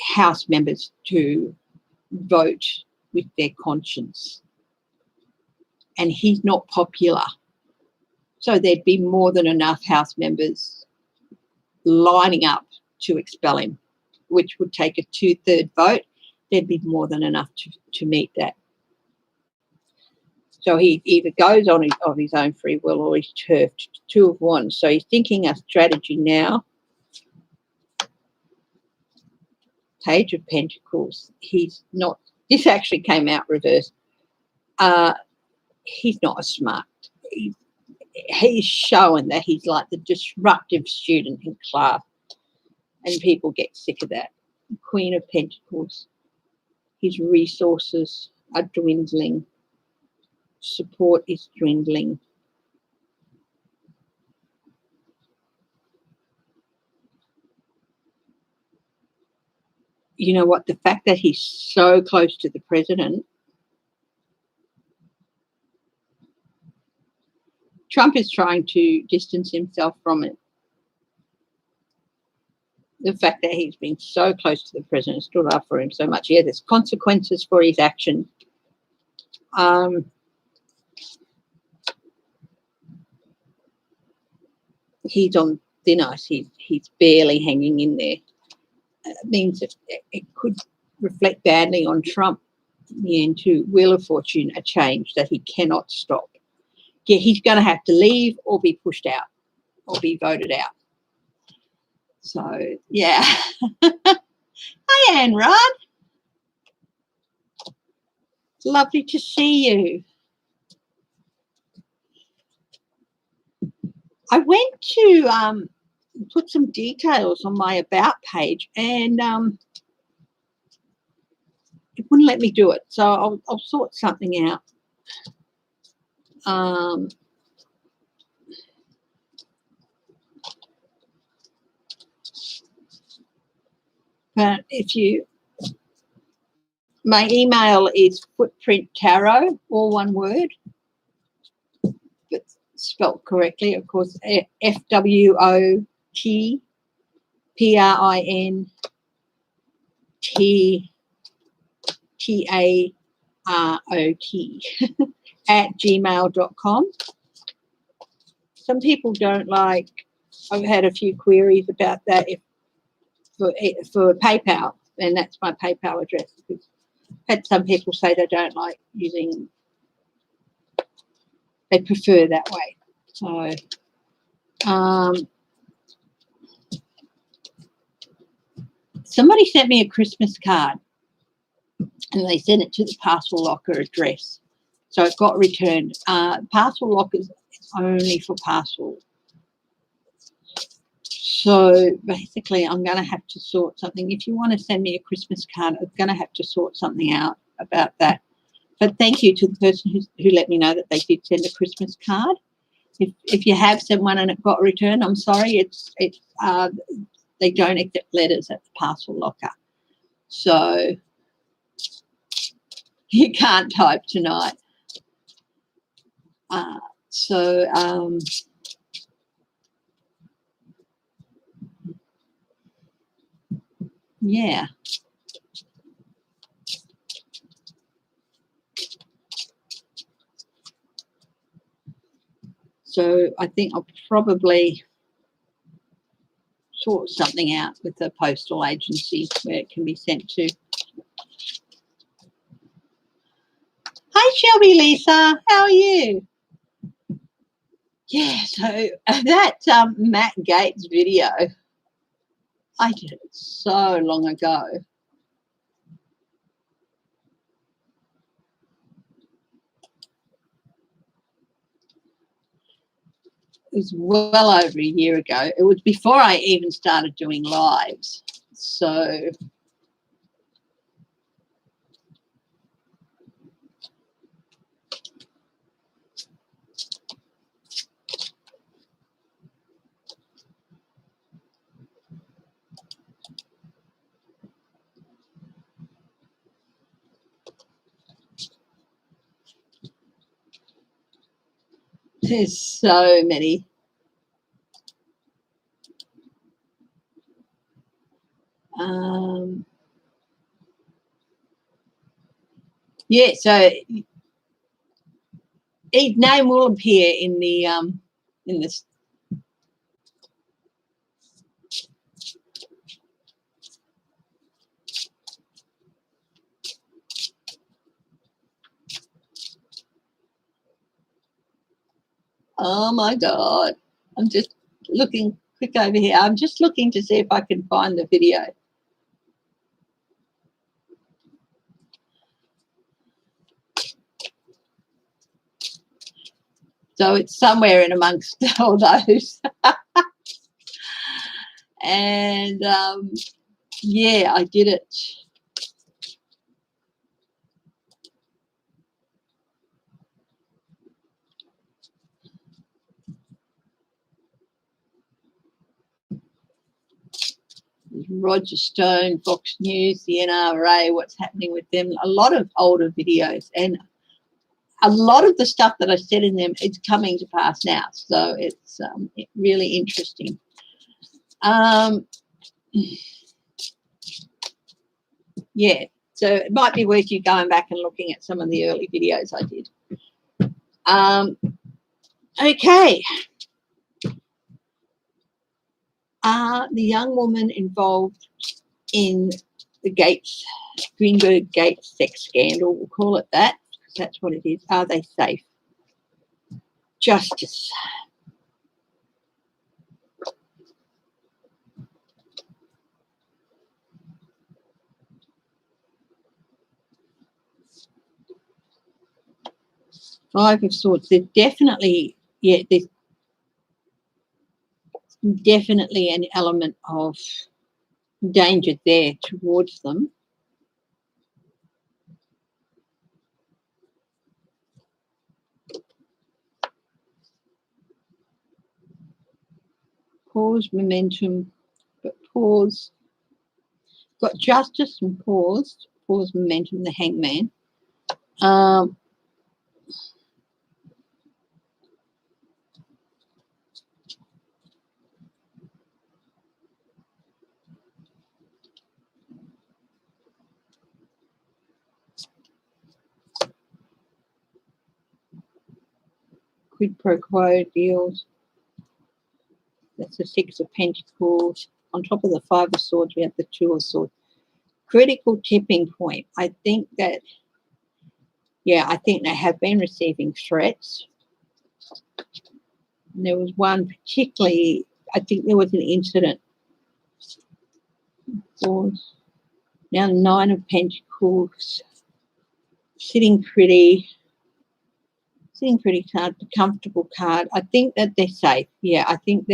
House members to vote with their conscience. And he's not popular. So there'd be more than enough House members lining up to expel him, which would take a 2/3 vote. There'd be more than enough to meet that. So he either goes on of his own free will or he's turfed. 2 of Wands. So he's thinking a strategy now. Page of Pentacles. He's not. This actually came out reversed. He's not a smart. He's showing that he's like the disruptive student in class, and people get sick of that. Queen of Pentacles. His resources. are dwindling. Support is dwindling. You know what? The fact that he's so close to the president, Trump is trying to distance himself from it. The fact that he's been so close to the president, stood up for him so much. Yeah, there's consequences for his action. He's on thin ice. He's barely hanging in there. It means that it could reflect badly on Trump in the end too. Wheel of Fortune, a change that he cannot stop. Yeah, he's going to have to leave or be pushed out or be voted out. So, yeah. Hi, Anne Rod. It's lovely to see you. I went to put some details on my About page, and it wouldn't let me do it. So I'll sort something out. But my email is footprint tarot, all one word, but spelt correctly, of course. FWOTPRINTTAROT at gmail.com. Some people don't like. I've had a few queries about that for PayPal, and that's my PayPal address. Because I've had some people say they don't like using. They prefer that way. So, somebody sent me a Christmas card, and they sent it to the parcel locker address. So it got returned. Parcel lockers only for parcel. So basically, I'm going to have to sort something. If you want to send me a Christmas card, I'm going to have to sort something out about that. But thank you to the person who let me know that they did send a Christmas card. If you have sent one and it got returned, I'm sorry. They don't accept letters at the parcel locker. So you can't type tonight. Yeah. So I think I'll probably sort something out with the postal agency where it can be sent to. Hi, Shelby Lisa. How are you? Yeah, so that Matt Gaetz video, I did it so long ago. It was well over a year ago. It was before I even started doing lives. So there's so many. Yeah, so his name will appear in this. Oh my God. I'm just looking quick over here. I'm just looking to see if I can find the video. So it's somewhere in amongst all those. And yeah, I did it. There's Roger Stone, Fox News, the NRA, what's happening with them. A lot of older videos, and a lot of the stuff that I said in them is coming to pass now. So it's really interesting. Yeah, so it might be worth you going back and looking at some of the early videos I did. Okay. The young woman involved in the Gaetz, Greenberg-Gaetz sex scandal, we'll call it that, because that's what it is. Are they safe? Justice. Five of Swords. There's definitely, yeah, there's definitely an element of danger there towards them. Pause, momentum, but pause. Got justice and pause. Pause, momentum, the hangman. Quid pro quo deals. That's the Six of Pentacles. On top of the Five of Swords, we have the Two of Swords. Critical tipping point. I think that, yeah, I think they have been receiving threats. And there was one particularly, I think there was an incident. Now Nine of Pentacles. Sitting pretty hard, the comfortable card. I think that they're safe. Yeah, I think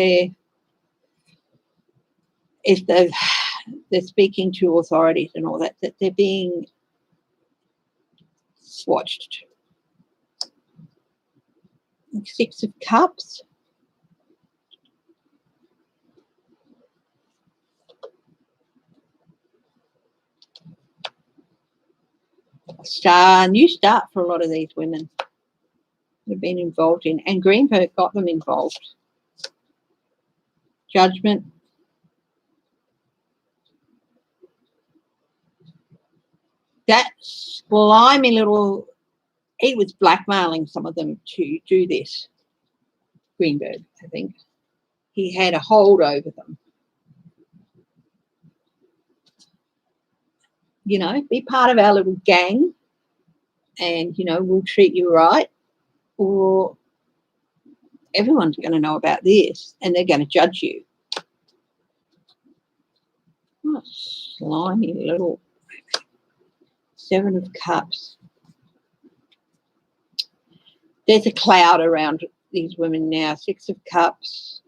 if they're speaking to authorities and all that, that they're being watched. Six of Cups. New start for a lot of these women have been involved in, and Greenberg got them involved. Judgment. That slimy little, he was blackmailing some of them to do this. Greenberg, I think. He had a hold over them. You know, be part of our little gang and, you know, we'll treat you right, or everyone's going to know about this and they're going to judge you. Oh, slimy little Seven of Cups. There's a cloud around these women now. Six of Cups,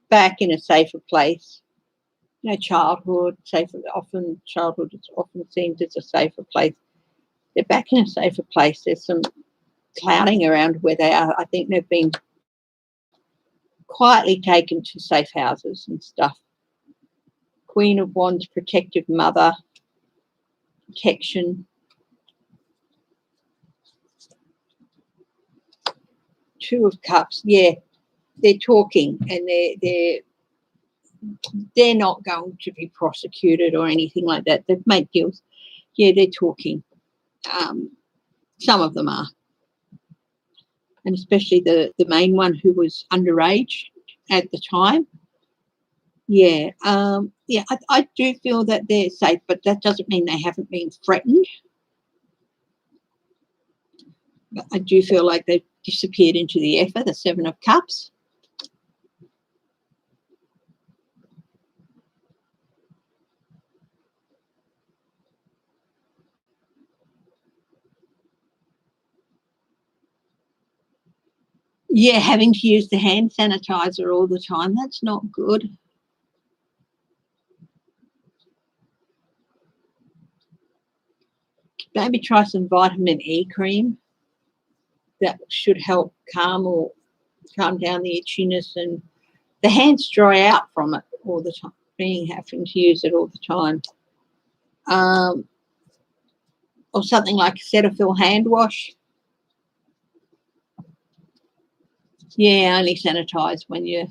back in a safer place. You know, childhood is often seen as a safer place. They're back in a safer place. There's some clouding around where they are. I think they've been quietly taken to safe houses and stuff. Queen of Wands, protective mother, protection. Two of Cups, yeah, they're talking and they're not going to be prosecuted or anything like that. They've made deals. Yeah, they're talking. Some of them are. And especially the main one who was underage at the time. Yeah, I do feel that they're safe, but that doesn't mean they haven't been threatened. But I do feel like they've disappeared into the ether, the Seven of Cups. Yeah, having to use the hand sanitizer all the time, that's not good. Maybe try some vitamin E cream. That should help calm down the itchiness, and the hands dry out from it all the time. being having to use it all the time. Or something like Cetaphil hand wash. Yeah, only sanitize when you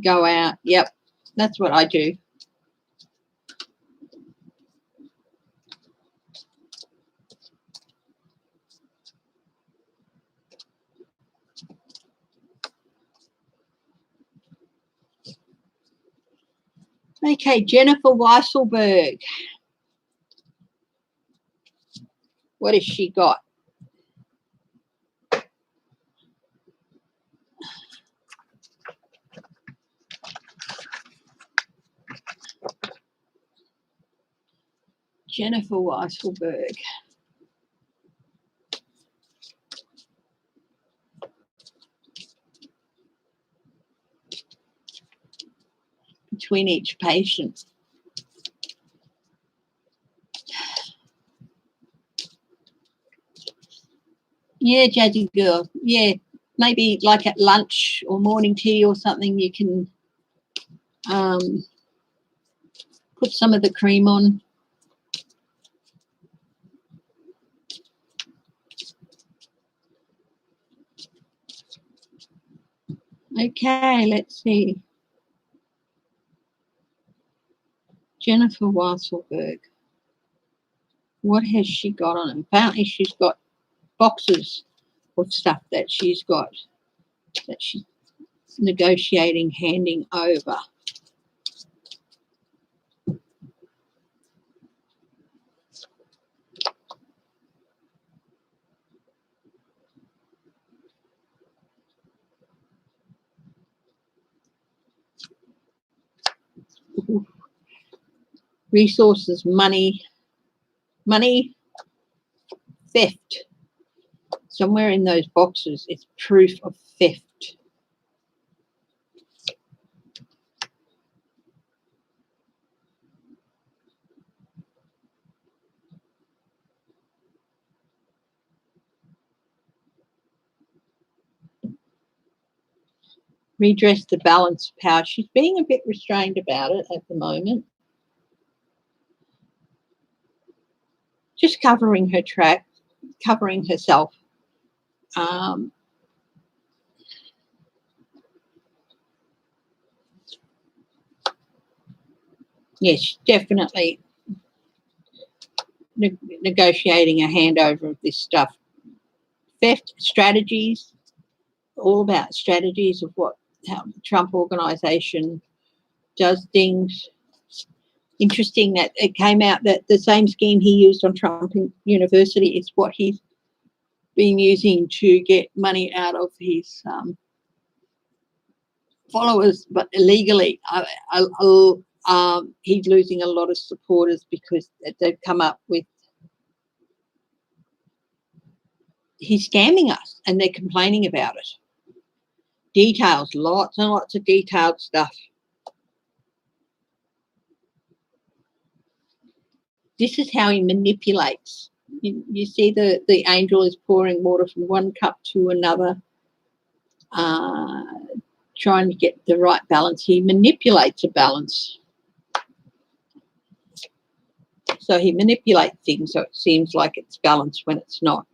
go out. Yep, that's what I do. Okay, Jennifer Weisselberg. What has she got? Jennifer Weisselberg. Between each patient. Yeah, judgy girl. Yeah, maybe like at lunch or morning tea or something, you can put some of the cream on. Okay, let's see. Jennifer Weisselberg. What has she got on? Apparently she's got boxes of stuff that she's got, that she's negotiating, handing over. Resources, money, theft. Somewhere in those boxes is proof of theft. Redress the balance of power. She's being a bit restrained about it at the moment. Just covering her track, covering herself. Yes, definitely negotiating a handover of this stuff. Theft strategies, all about strategies of how the Trump organization does things. Interesting that it came out that the same scheme he used on Trump University is what he's been using to get money out of his followers, but illegally. He's losing a lot of supporters because they've come up with, he's scamming us, and they're complaining about it. Details, lots and lots of detailed stuff. This is how he manipulates. You see the angel is pouring water from one cup to another, trying to get the right balance. He manipulates a balance. So he manipulates things so it seems like it's balanced when it's not.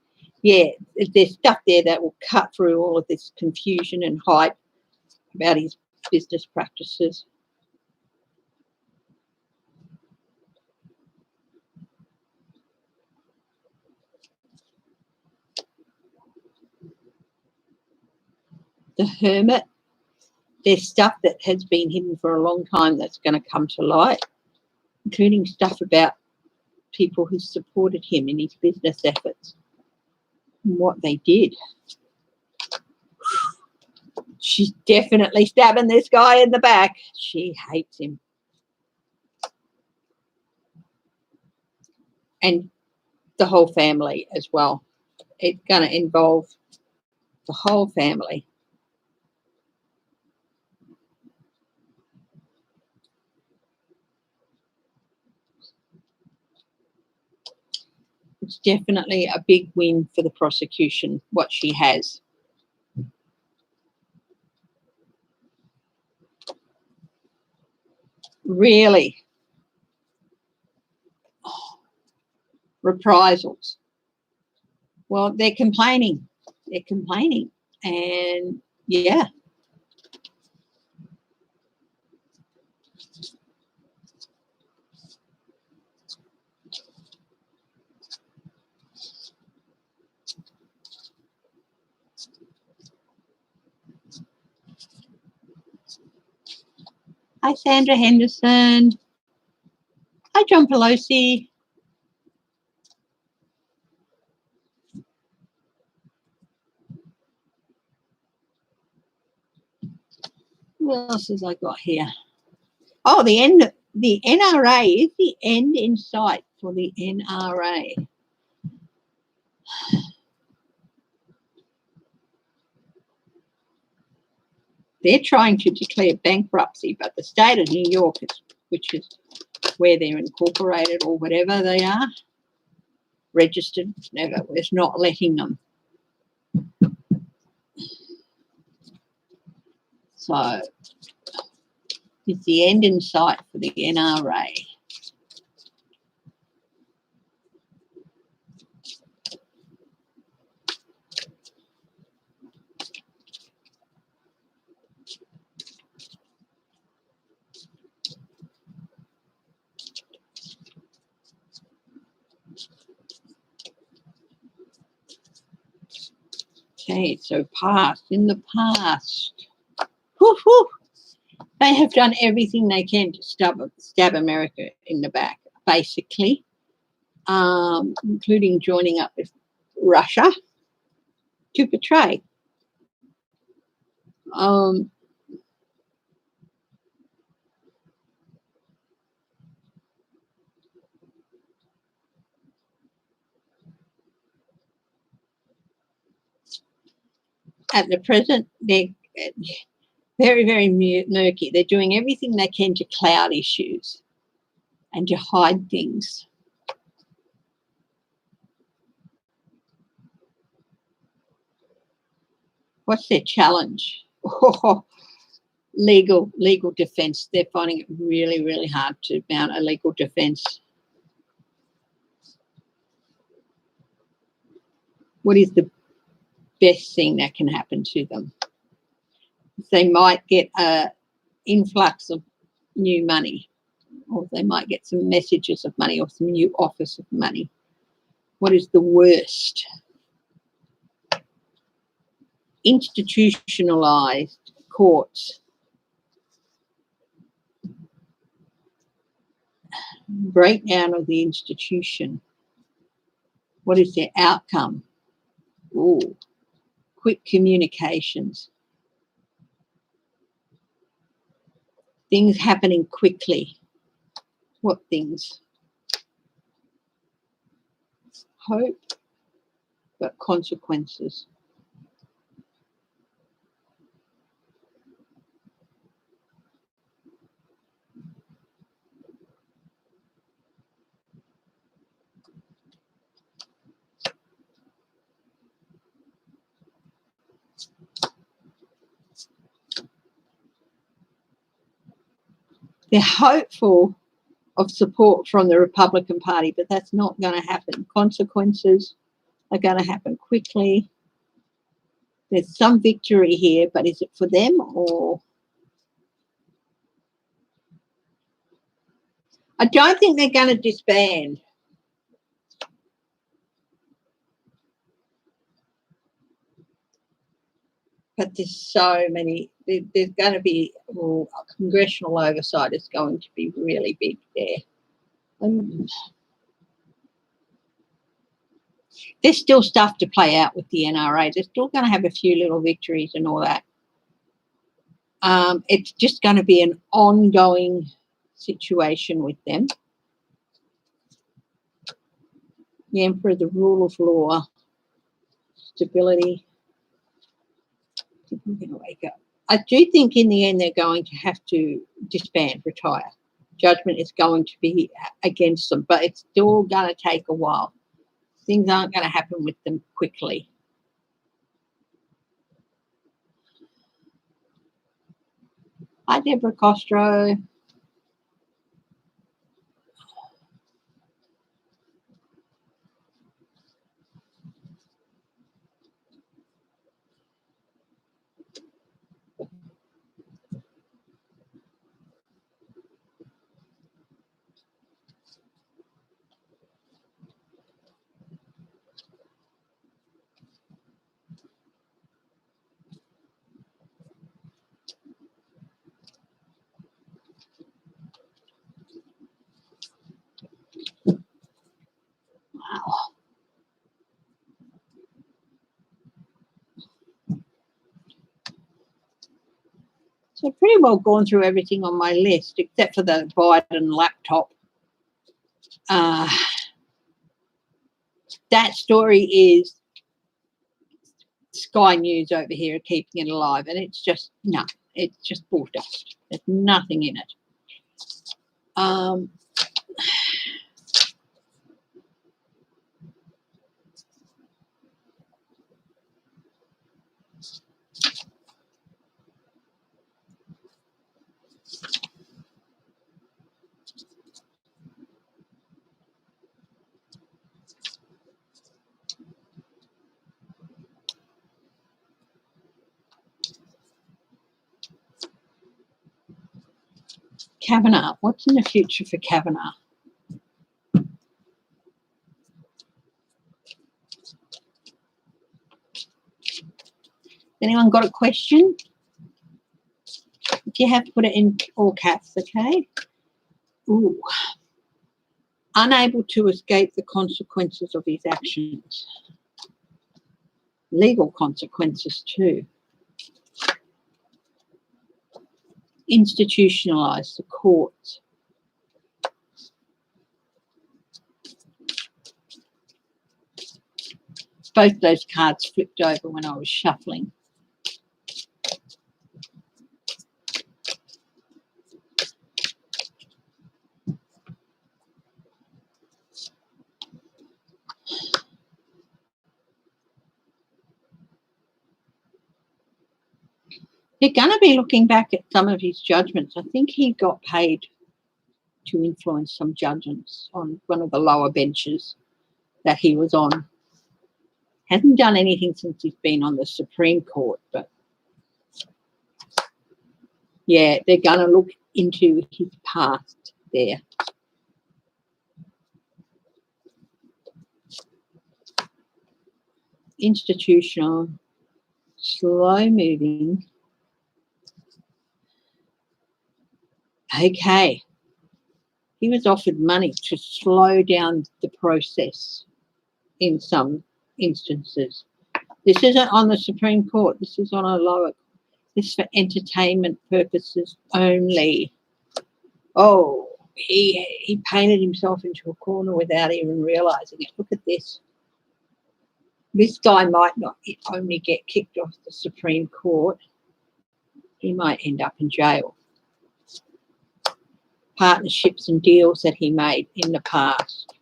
Yeah, there's stuff there that will cut through all of this confusion and hype about his business practices. The Hermit. There's stuff that has been hidden for a long time that's going to come to light, including stuff about people who supported him in his business efforts and what they did. She's definitely stabbing this guy in the back. She hates him. And the whole family as well. It's going to involve the whole family. It's definitely a big win for the prosecution, what she has. Really? Reprisals. Well, they're complaining. They're complaining. And, yeah. Hi, Sandra Henderson. Hi, John Pelosi. What else has I got here? Oh, the NRA. Is the end in sight for the NRA? They're trying to declare bankruptcy, but the state of New York, which is where they're incorporated or whatever they are, registered, never, is not letting them. So, is the end in sight for the NRA? Okay, so past, in the past, they have done everything they can to stab America in the back, basically, including joining up with Russia to betray. At the present, they're very, very murky. They're doing everything they can to cloud issues and to hide things. What's their challenge? Oh, legal defence. They're finding it really, really hard to mount a legal defence. What is the best thing that can happen to them? They might get an influx of new money, or they might get some messages of money or some new offers of money. What is the worst? Institutionalised courts. Breakdown of the institution. What is their outcome? Ooh, quick communications. Things happening quickly. What things? Hope, but consequences. They're hopeful of support from the Republican Party, but that's not going to happen. Consequences are going to happen quickly. There's some victory here, but is it for them or? I don't think they're going to disband. But there's so many, there's going to be, congressional oversight is going to be really big there. There's still stuff to play out with the NRA. They're still going to have a few little victories and all that. It's just going to be an ongoing situation with them. The Emperor, the rule of law, stability. I'm going to wake up. I do think in the end they're going to have to disband, retire. Judgment is going to be against them, but it's still going to take a while. Things aren't going to happen with them quickly. Hi, Deborah Costro. So I've pretty well gone through everything on my list except for the Biden laptop. That story is Sky News over here keeping it alive, and it's just, no, it's just bullshit. There's nothing in it. Kavanaugh, what's in the future for Kavanaugh? Anyone got a question? If you have to put it in all caps, okay? Ooh. Unable to escape the consequences of his actions. Legal consequences too. Institutionalise the courts. Both those cards flipped over when I was shuffling. They're going to be looking back at some of his judgments. I think he got paid to influence some judgments on one of the lower benches that he was on. Hasn't done anything since he's been on the Supreme Court, but yeah, they're going to look into his past there. Institutional, slow moving. Okay. He was offered money to slow down the process in some instances. This isn't on the Supreme Court. This is on a lower. This is for entertainment purposes only. Oh, he painted himself into a corner without even realising it. Look at this. This guy might not only get kicked off the Supreme Court, he might end up in jail. Partnerships and deals that he made in the past.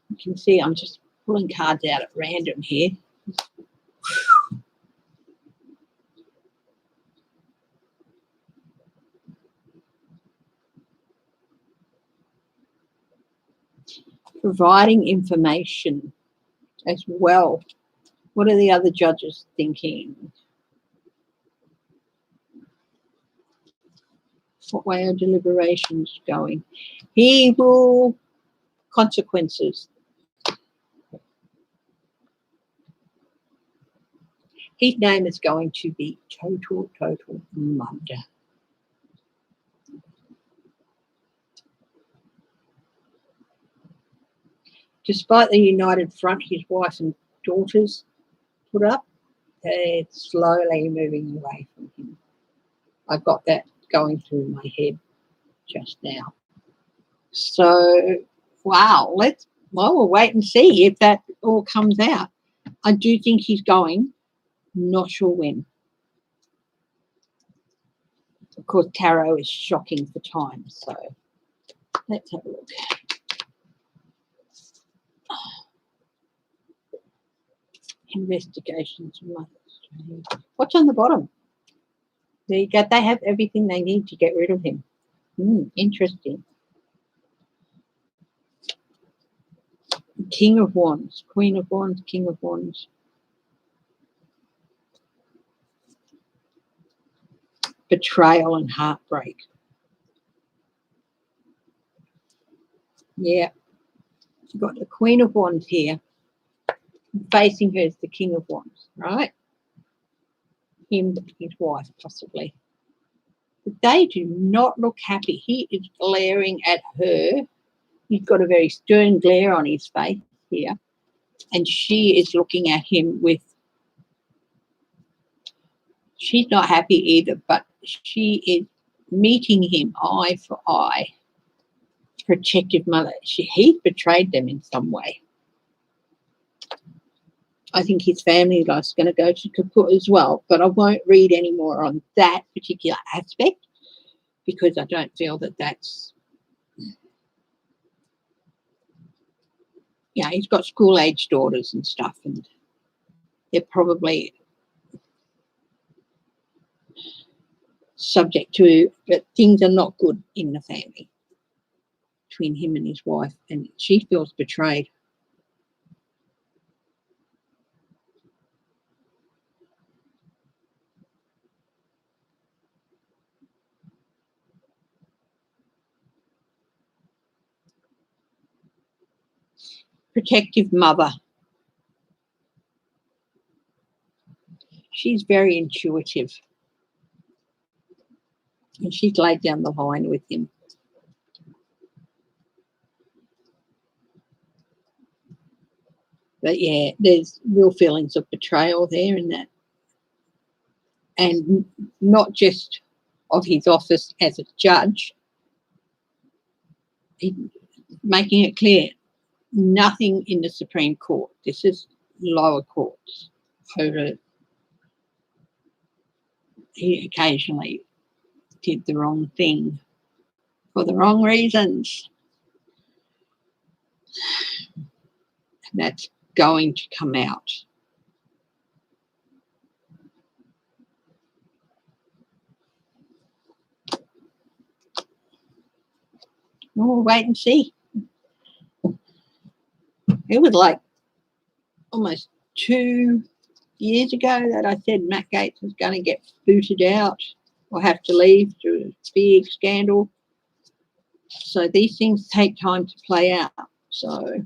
You can see I'm just pulling cards out at random here. Providing information as well. What are the other judges thinking? What way are deliberations going? He will consequences. His name is going to be total mud. Despite the united front his wife and daughters put up, they're slowly moving away from him. I got that going through my head just now. So, wow, we'll wait and see if that all comes out. I do think he's going, not sure when. Of course, tarot is shocking for time, so let's have a look. Investigations. What's on the bottom? There you go. They have everything they need to get rid of him. Interesting. King of Wands, Queen of Wands, King of Wands. Betrayal and heartbreak. Yeah. You've got the Queen of Wands here. Facing her is the King of Wands, right? Him, his wife, possibly. But they do not look happy. He is glaring at her. He's got a very stern glare on his face here. And she is looking at him with she's not happy either, but she is meeting him eye for eye. Protective mother. He betrayed them in some way. I think his family life's going to go to kaput as well, but I won't read any more on that particular aspect because I don't feel that that's, you know, he's got school-age daughters and stuff, and they're probably subject to, but things are not good in the family between him and his wife, and she feels betrayed. Protective mother. She's very intuitive, and she's laid down the line with him. But yeah, there's real feelings of betrayal there in that. And not just of his office as a judge, making it clear, nothing in the Supreme Court. This is lower courts. He occasionally did the wrong thing for the wrong reasons. That's going to come out. We'll wait and see. It was like almost 2 years ago that I said Matt Gaetz was going to get booted out or have to leave through a big scandal. So these things take time to play out. So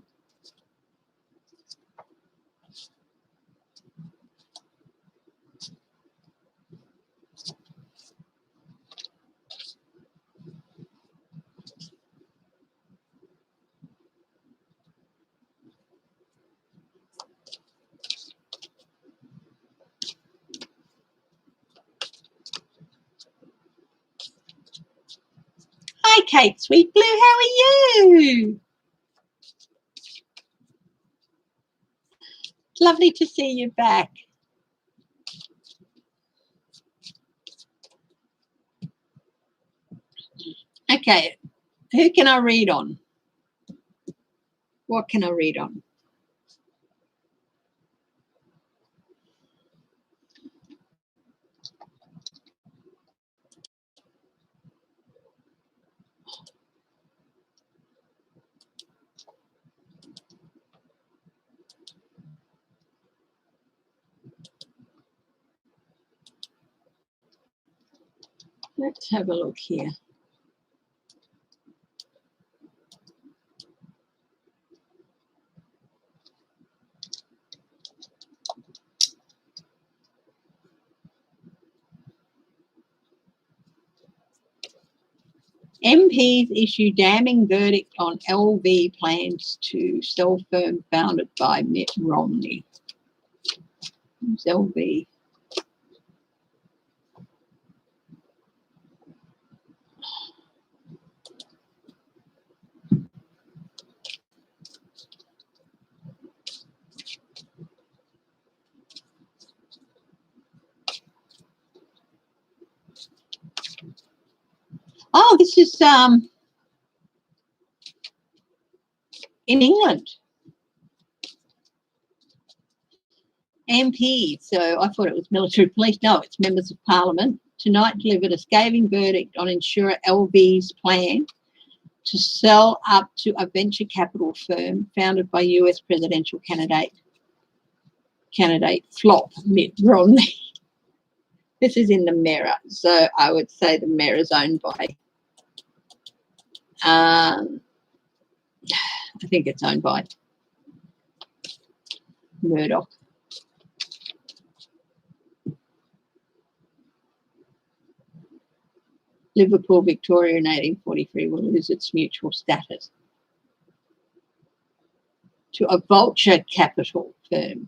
hi, Kate Sweet Blue, how are you? It's lovely to see you back. Okay, who can I read on? What can I read on? Let's have a look here. MPs issue damning verdict on LV plans to sell firm founded by Mitt Romney. Who's LV? Oh, this is in England. MP, so I thought it was military police. No, it's members of parliament. Tonight delivered a scathing verdict on insurer LV's plan to sell up to a venture capital firm founded by US presidential candidate flop Mitt Romney. This is in the Mirror, so I would say the Mirror's owned by, I think it's owned by Murdoch. Liverpool, Victoria in 1843 will lose its mutual status to a vulture capital firm.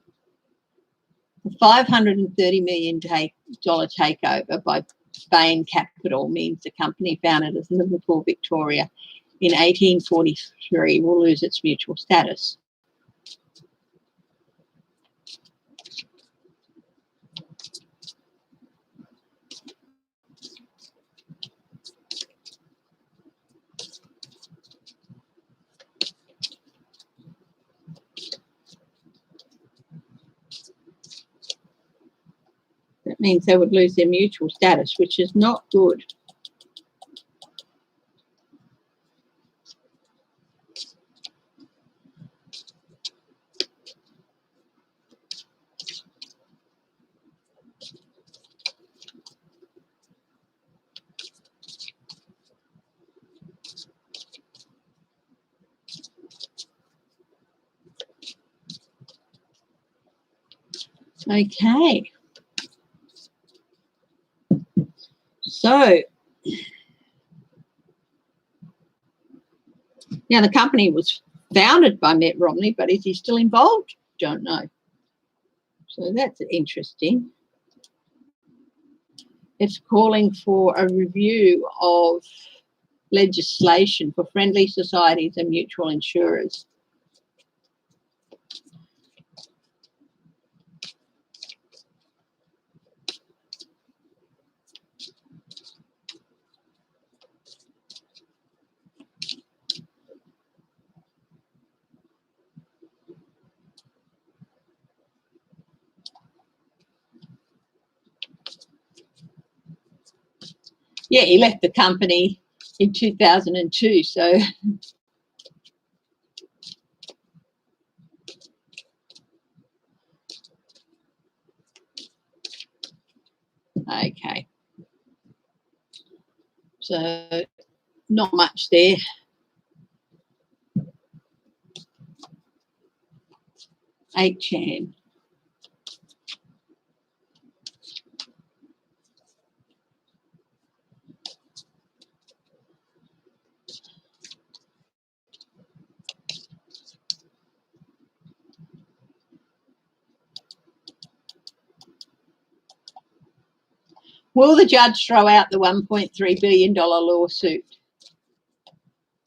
$530 million takeover by Bain Capital means the company founded as Liverpool, Victoria in 1843 will lose its mutual status. That means they would lose their mutual status, which is not good. Okay. So, now the company was founded by Mitt Romney, but is he still involved? Don't know. So that's interesting. It's calling for a review of legislation for friendly societies and mutual insurers. Yeah, he left the company in 2002, so okay. So not much there. HN. Will the judge throw out the $1.3 billion lawsuit?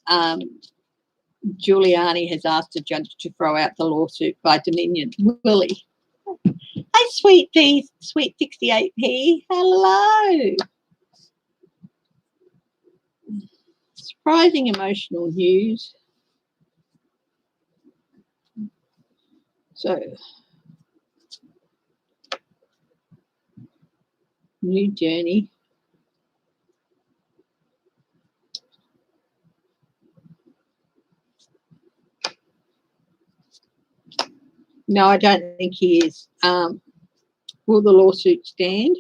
Giuliani has asked the judge to throw out the lawsuit by Dominion. Will he? Hey, sweet P, sweet 68P. Hello. Surprising emotional news. So, new journey. No, I don't think he is. Will the lawsuit stand?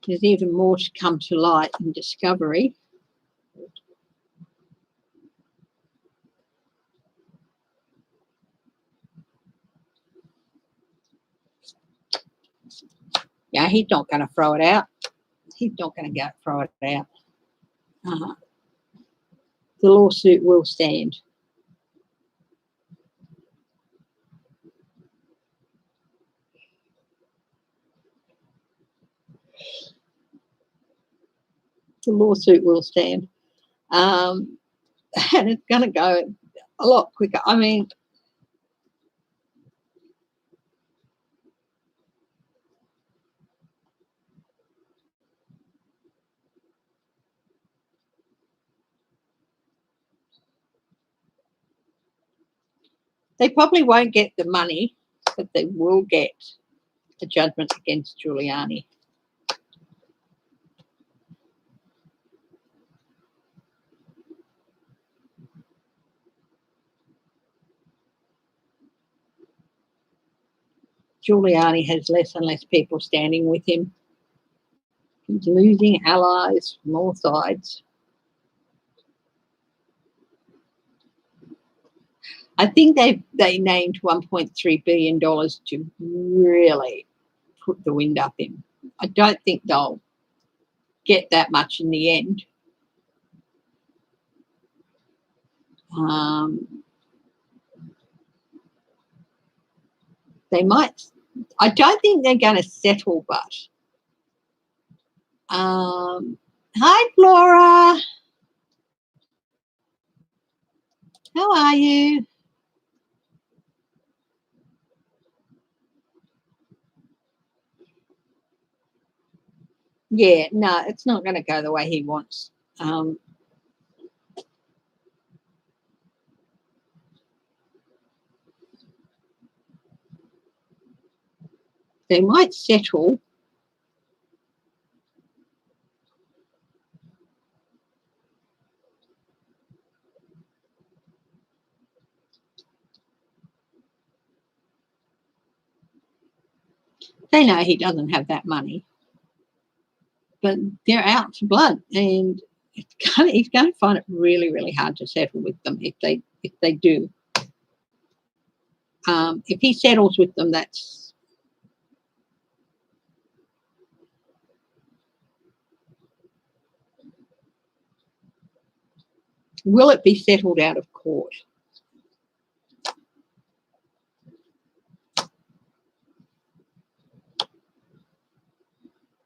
There's even more to come to light in discovery. Yeah, he's not going to throw it out. He's not going to throw it out. The lawsuit will stand. The lawsuit will stand. And it's going to go a lot quicker. I mean, they probably won't get the money, but they will get a judgment against Giuliani. Giuliani has less and less people standing with him. He's losing allies from all sides. I think they named $1.3 billion to really put the wind up him. I don't think they'll get that much in the end. They might. I don't think they're going to settle, but hi, Flora. How are you? Yeah, no, it's not going to go the way he wants. They might settle. They know he doesn't have that money, but they're out for blood, and he's going to find it really, really hard to settle with them if they do. If he settles with them, that's will it be settled out of court?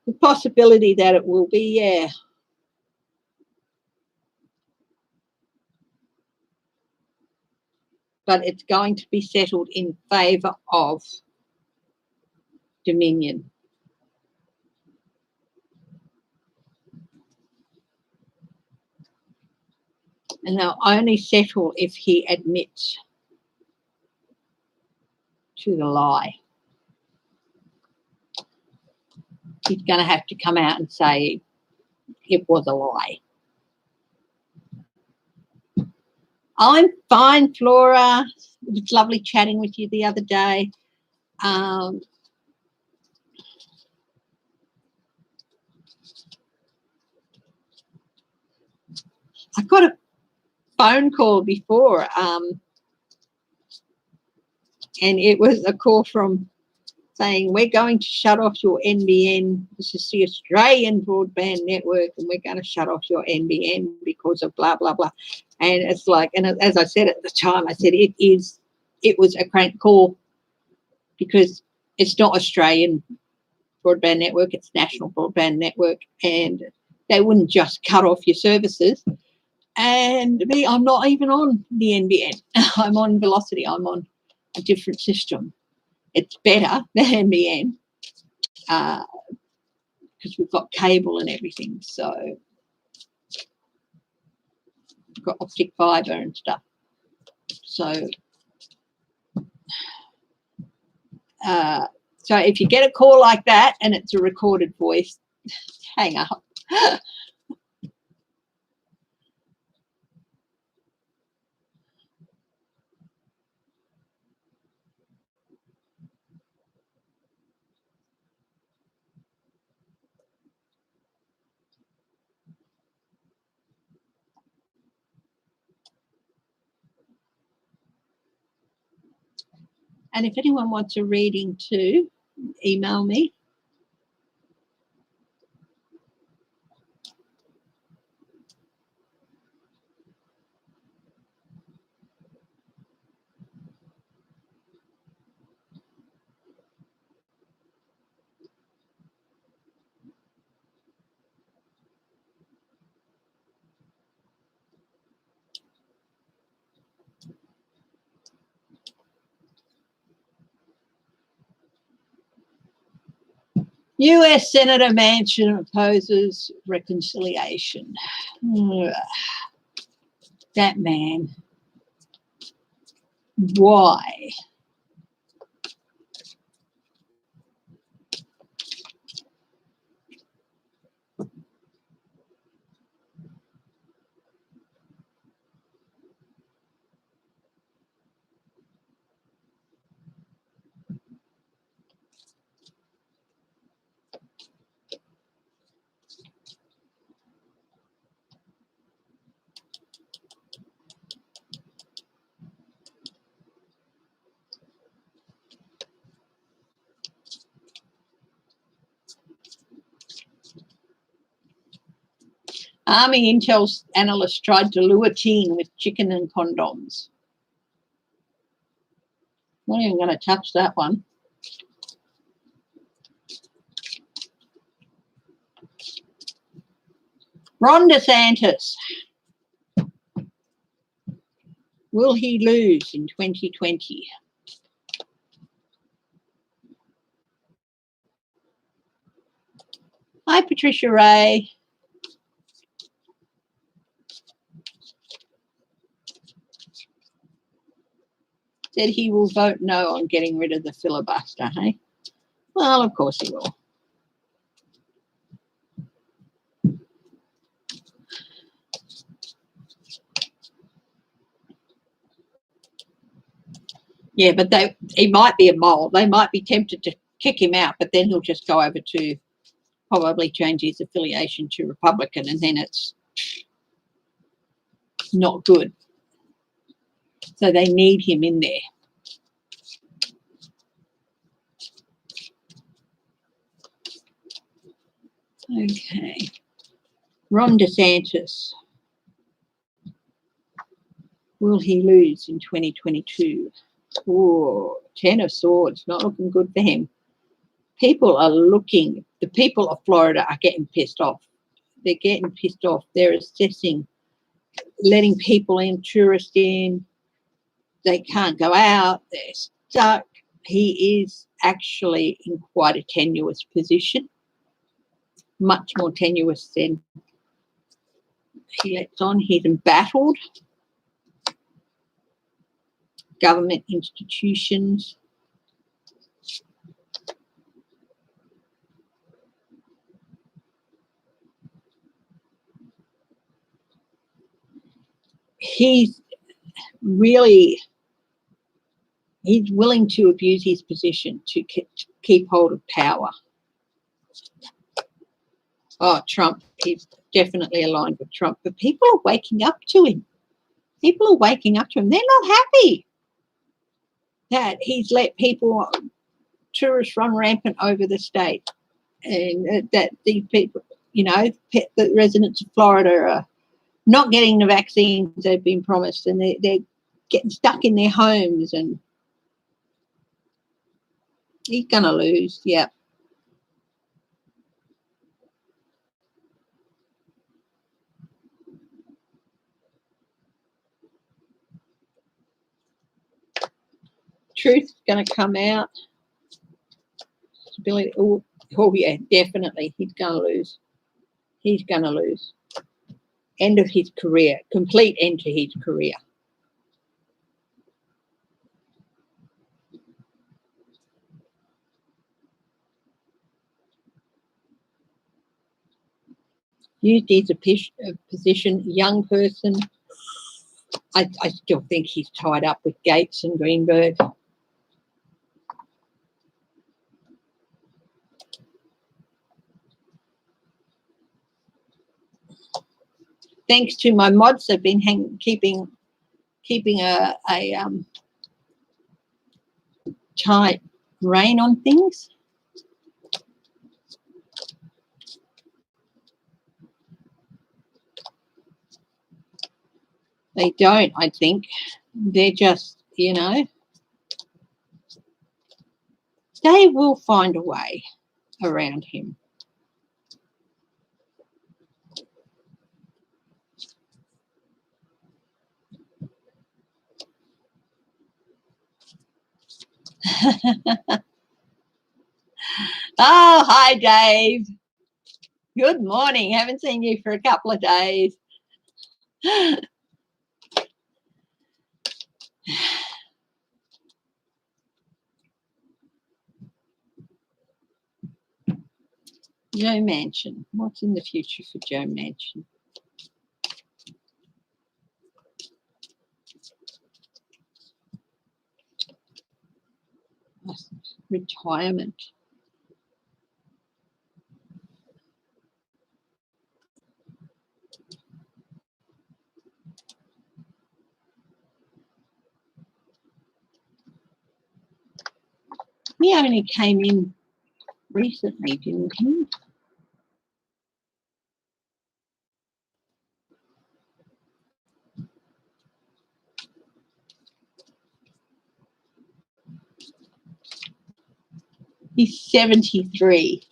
The possibility that it will be, yeah. But it's going to be settled in favour of Dominion. And they'll only settle if he admits to the lie. He's going to have to come out and say it was a lie. I'm fine, Flora. It was lovely chatting with you the other day. I got a phone call before, and it was a call from saying, we're going to shut off your NBN. This is the Australian Broadband Network, and we're going to shut off your NBN because of blah, blah, blah. And it's like, and as I said at the time, I said it was a crank call because it's not Australian Broadband Network, it's National Broadband Network, and they wouldn't just cut off your services. And me, I'm not even on the NBN. I'm on Velocity. I'm on a different system. It's better than NBN because we've got cable and everything. So we've got optic fibre and stuff. So so if you get a call like that and it's a recorded voice, hang up. And if anyone wants a reading too, email me. US Senator Manchin opposes reconciliation. That man. Why? Army intel analyst tried to lure teen with chicken and condoms. Not even going to touch that one. Ron DeSantis. Will he lose in 2020? Hi, Patricia Ray. Said he will vote no on getting rid of the filibuster, hey? Well, of course he will. Yeah, but he might be a mole. They might be tempted to kick him out, but then he'll just go over to probably change his affiliation to Republican, and then it's not good. So they need him in there. Okay. Ron DeSantis. Will he lose in 2022? Oh, 10 of Swords, not looking good for him. People are looking, the people of Florida are getting pissed off. They're getting pissed off. They're assessing, letting people in, tourists in. They can't go out. They're stuck. He is actually in quite a tenuous position, much more tenuous than he lets on. He's embattled government institutions. He's willing to abuse his position to keep hold of power. Oh, Trump, he's definitely aligned with Trump, but people are waking up to him. People are waking up to him. They're not happy that he's let tourists run rampant over the state, and that these people, the residents of Florida are not getting the vaccines they've been promised, and they're getting stuck in their homes, and he's going to lose, yeah. Truth's going to come out. Stability. Oh, yeah, definitely. He's going to lose. He's going to lose. End of his career. Complete end to his career. Used his position, young person. I still think he's tied up with Gaetz and Greenberg. Thanks to my mods, they've been keeping a tight rein on things. They don't, I think. They're just, they will find a way around him. Oh, hi, Dave. Good morning. Haven't seen you for a couple of days. Joe Manchin. What's in the future for Joe Manchin? Retirement. He only came in recently, didn't he? He's 73.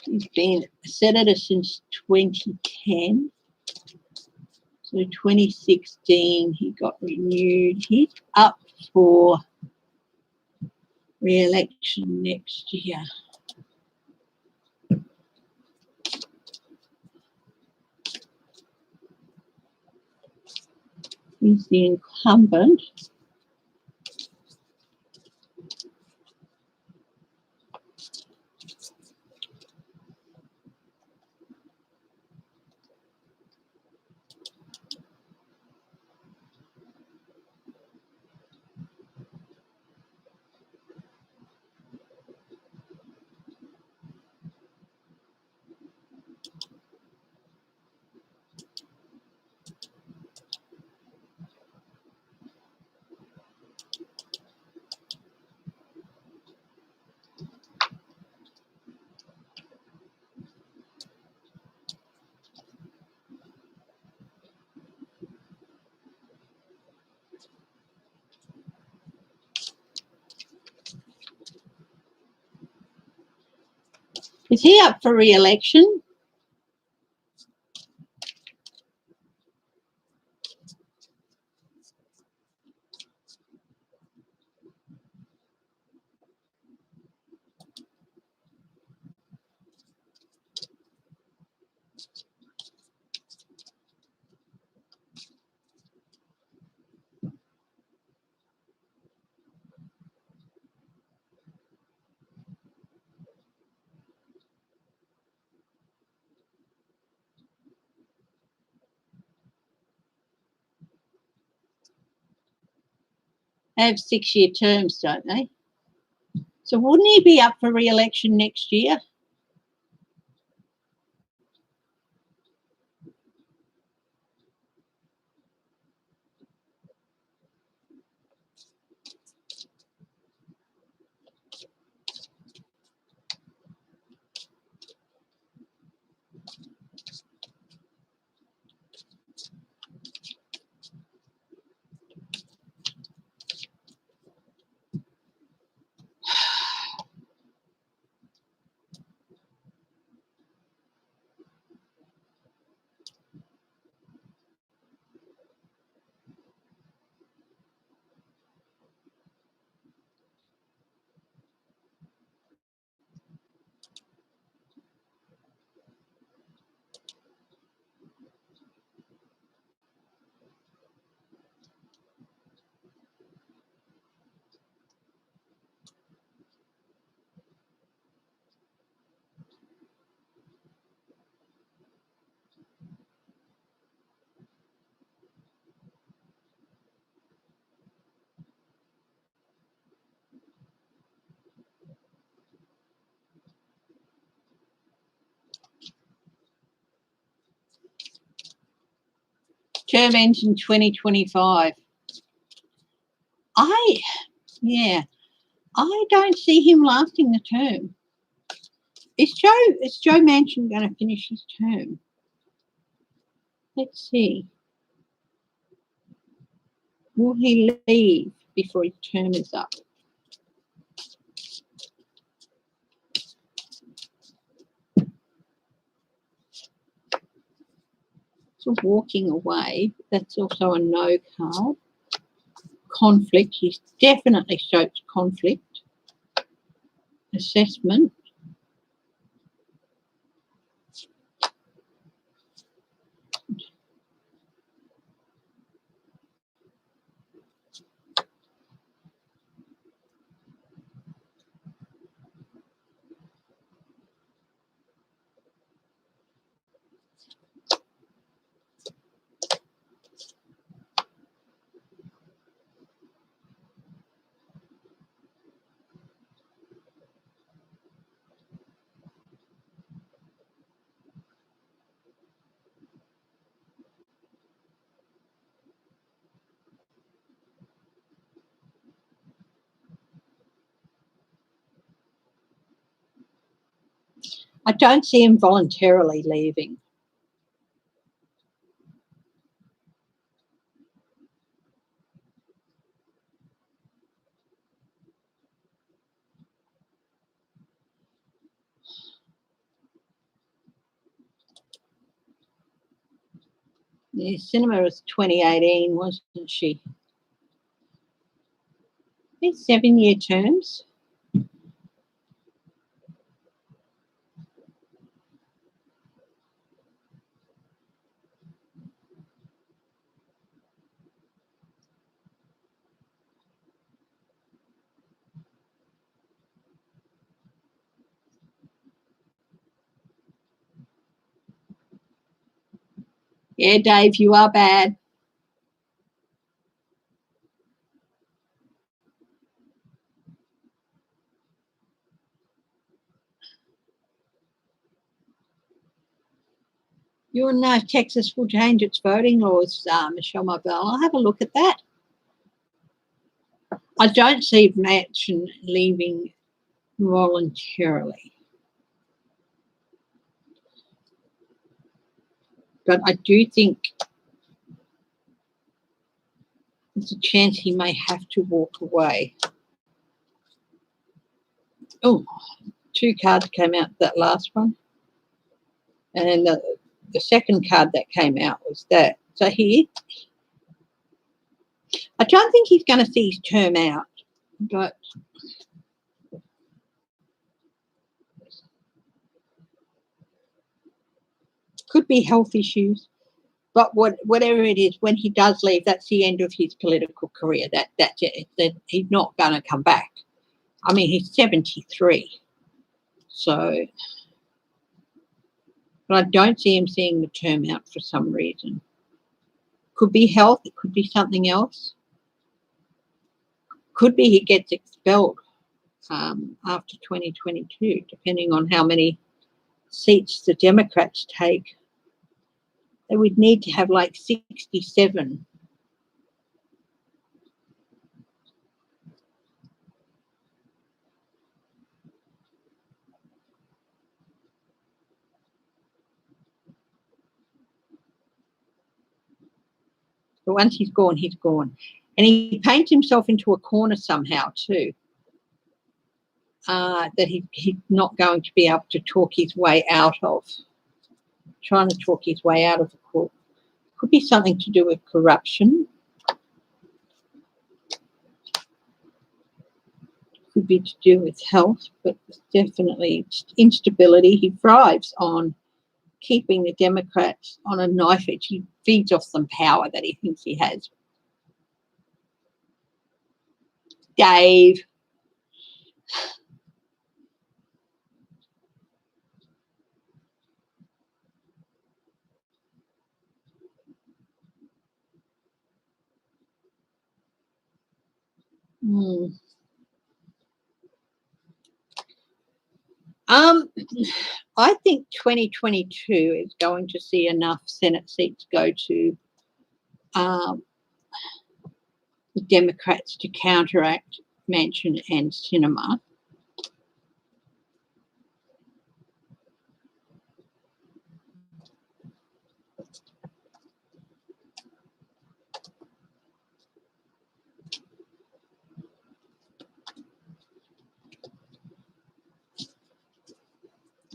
He's been a senator since 2010. So 2016 he got renewed. He's up for re-election next year. He's the incumbent. Is he up for re-election? They have 6-year terms, don't they? So wouldn't he be up for re-election next year? Term ends in 2025. I don't see him lasting the term. Is Joe Manchin going to finish his term? Let's see. Will he leave before his term is up? So walking away, that's also a no card. Conflict, he definitely shows conflict. Assessment. I don't see him voluntarily leaving. Yeah, Sinema was 2018, wasn't she? It's 7-year terms. Yeah, Dave, you are bad. You know if Texas will change its voting laws, Michelle Marbell. I'll have a look at that. I don't see Manchin leaving voluntarily. But I do think there's a chance he may have to walk away. Oh, 2 cards came out, that last one. And the second card that came out was that. So I don't think he's going to see his term out, but could be health issues. But whatever it is, when he does leave, that's the end of his political career. That's it. That he's not going to come back. I mean, he's 73. So, but I don't see him seeing the term out for some reason. Could be health. It could be something else. Could be he gets expelled after 2022, depending on how many seats the Democrats take. They would need to have like 67. But once he's gone, he's gone. And he paints himself into a corner somehow too, that he's not going to be able to talk his way out of. Trying to talk his way out of the court. Could be something to do with corruption. Could be to do with health, but definitely instability. He thrives on keeping the Democrats on a knife edge. He feeds off some power that he thinks he has. Dave. I think 2022 is going to see enough Senate seats go to the Democrats to counteract Manchin and Sinema.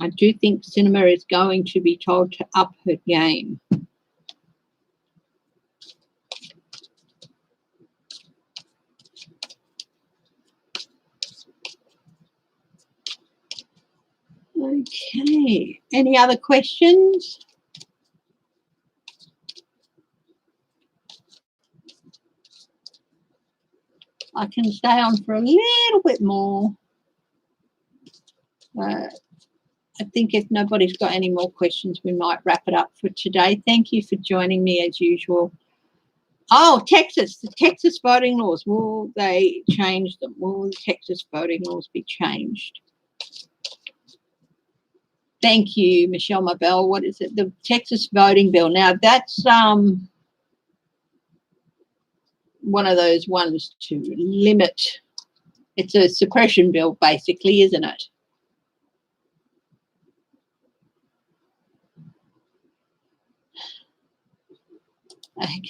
I do think Sinema is going to be told to up her game. Okay. Any other questions? I can stay on for a little bit more. I think if nobody's got any more questions, we might wrap it up for today. Thank you for joining me as usual. Oh, Texas, the Texas voting laws. Will they change them? Will the Texas voting laws be changed? Thank you, Michelle Marbell. What is it? The Texas voting bill. Now, that's one of those ones to limit. It's a suppression bill, basically, isn't it? Okay.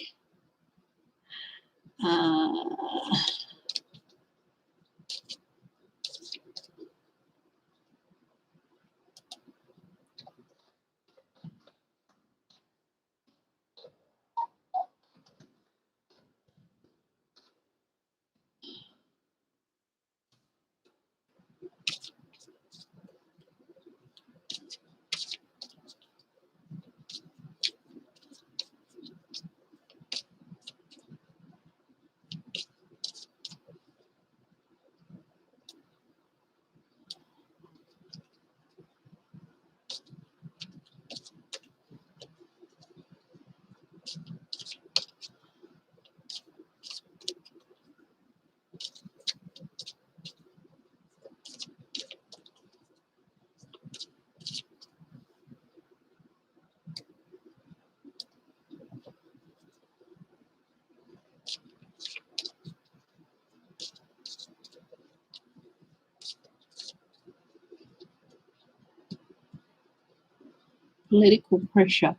Political pressure.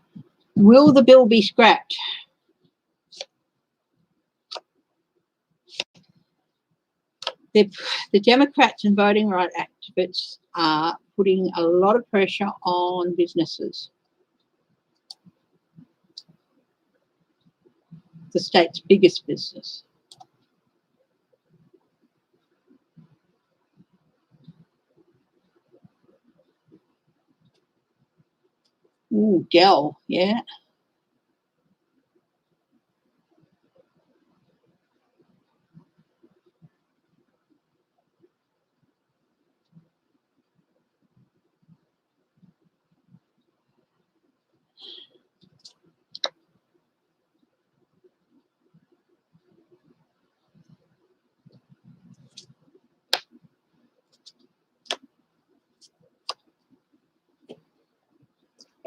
Will the bill be scrapped? The Democrats and voting rights activists are putting a lot of pressure on businesses. The state's biggest business. Ooh, Dell, yeah.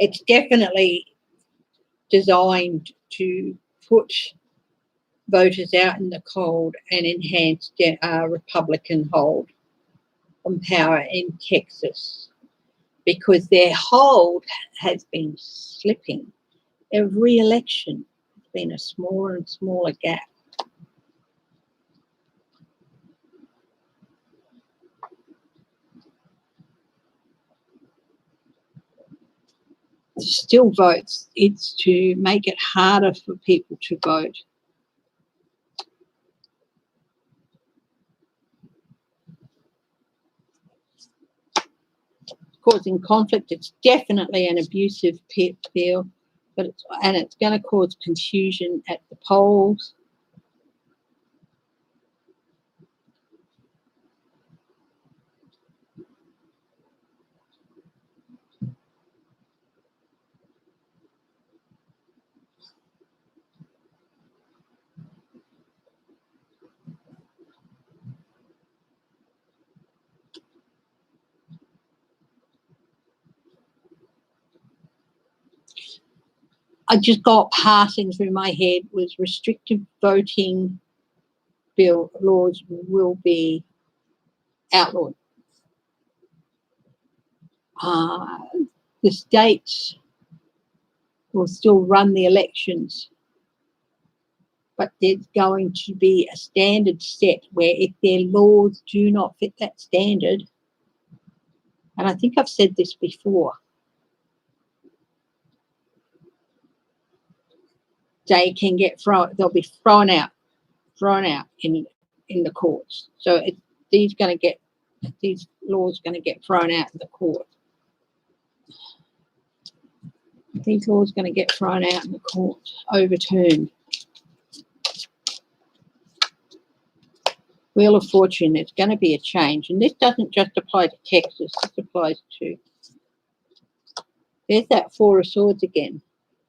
It's definitely designed to put voters out in the cold and enhance Republican hold on power in Texas, because their hold has been slipping. Every election has been a smaller and smaller gap. Still votes. It's to make it harder for people to vote. Causing conflict. It's definitely an abusive bill, but it's going to cause confusion at the polls. I just got passing through my head was restrictive voting bill laws will be outlawed. The states will still run the elections, but there's going to be a standard set where if their laws do not fit that standard, and I think I've said this before, they can get they'll be thrown out in the courts. So these laws going to get thrown out in the court. These laws going to get thrown out in the court, overturned. Wheel of Fortune, there's going to be a change. And this doesn't just apply to Texas, this applies to... There's that Four of Swords again.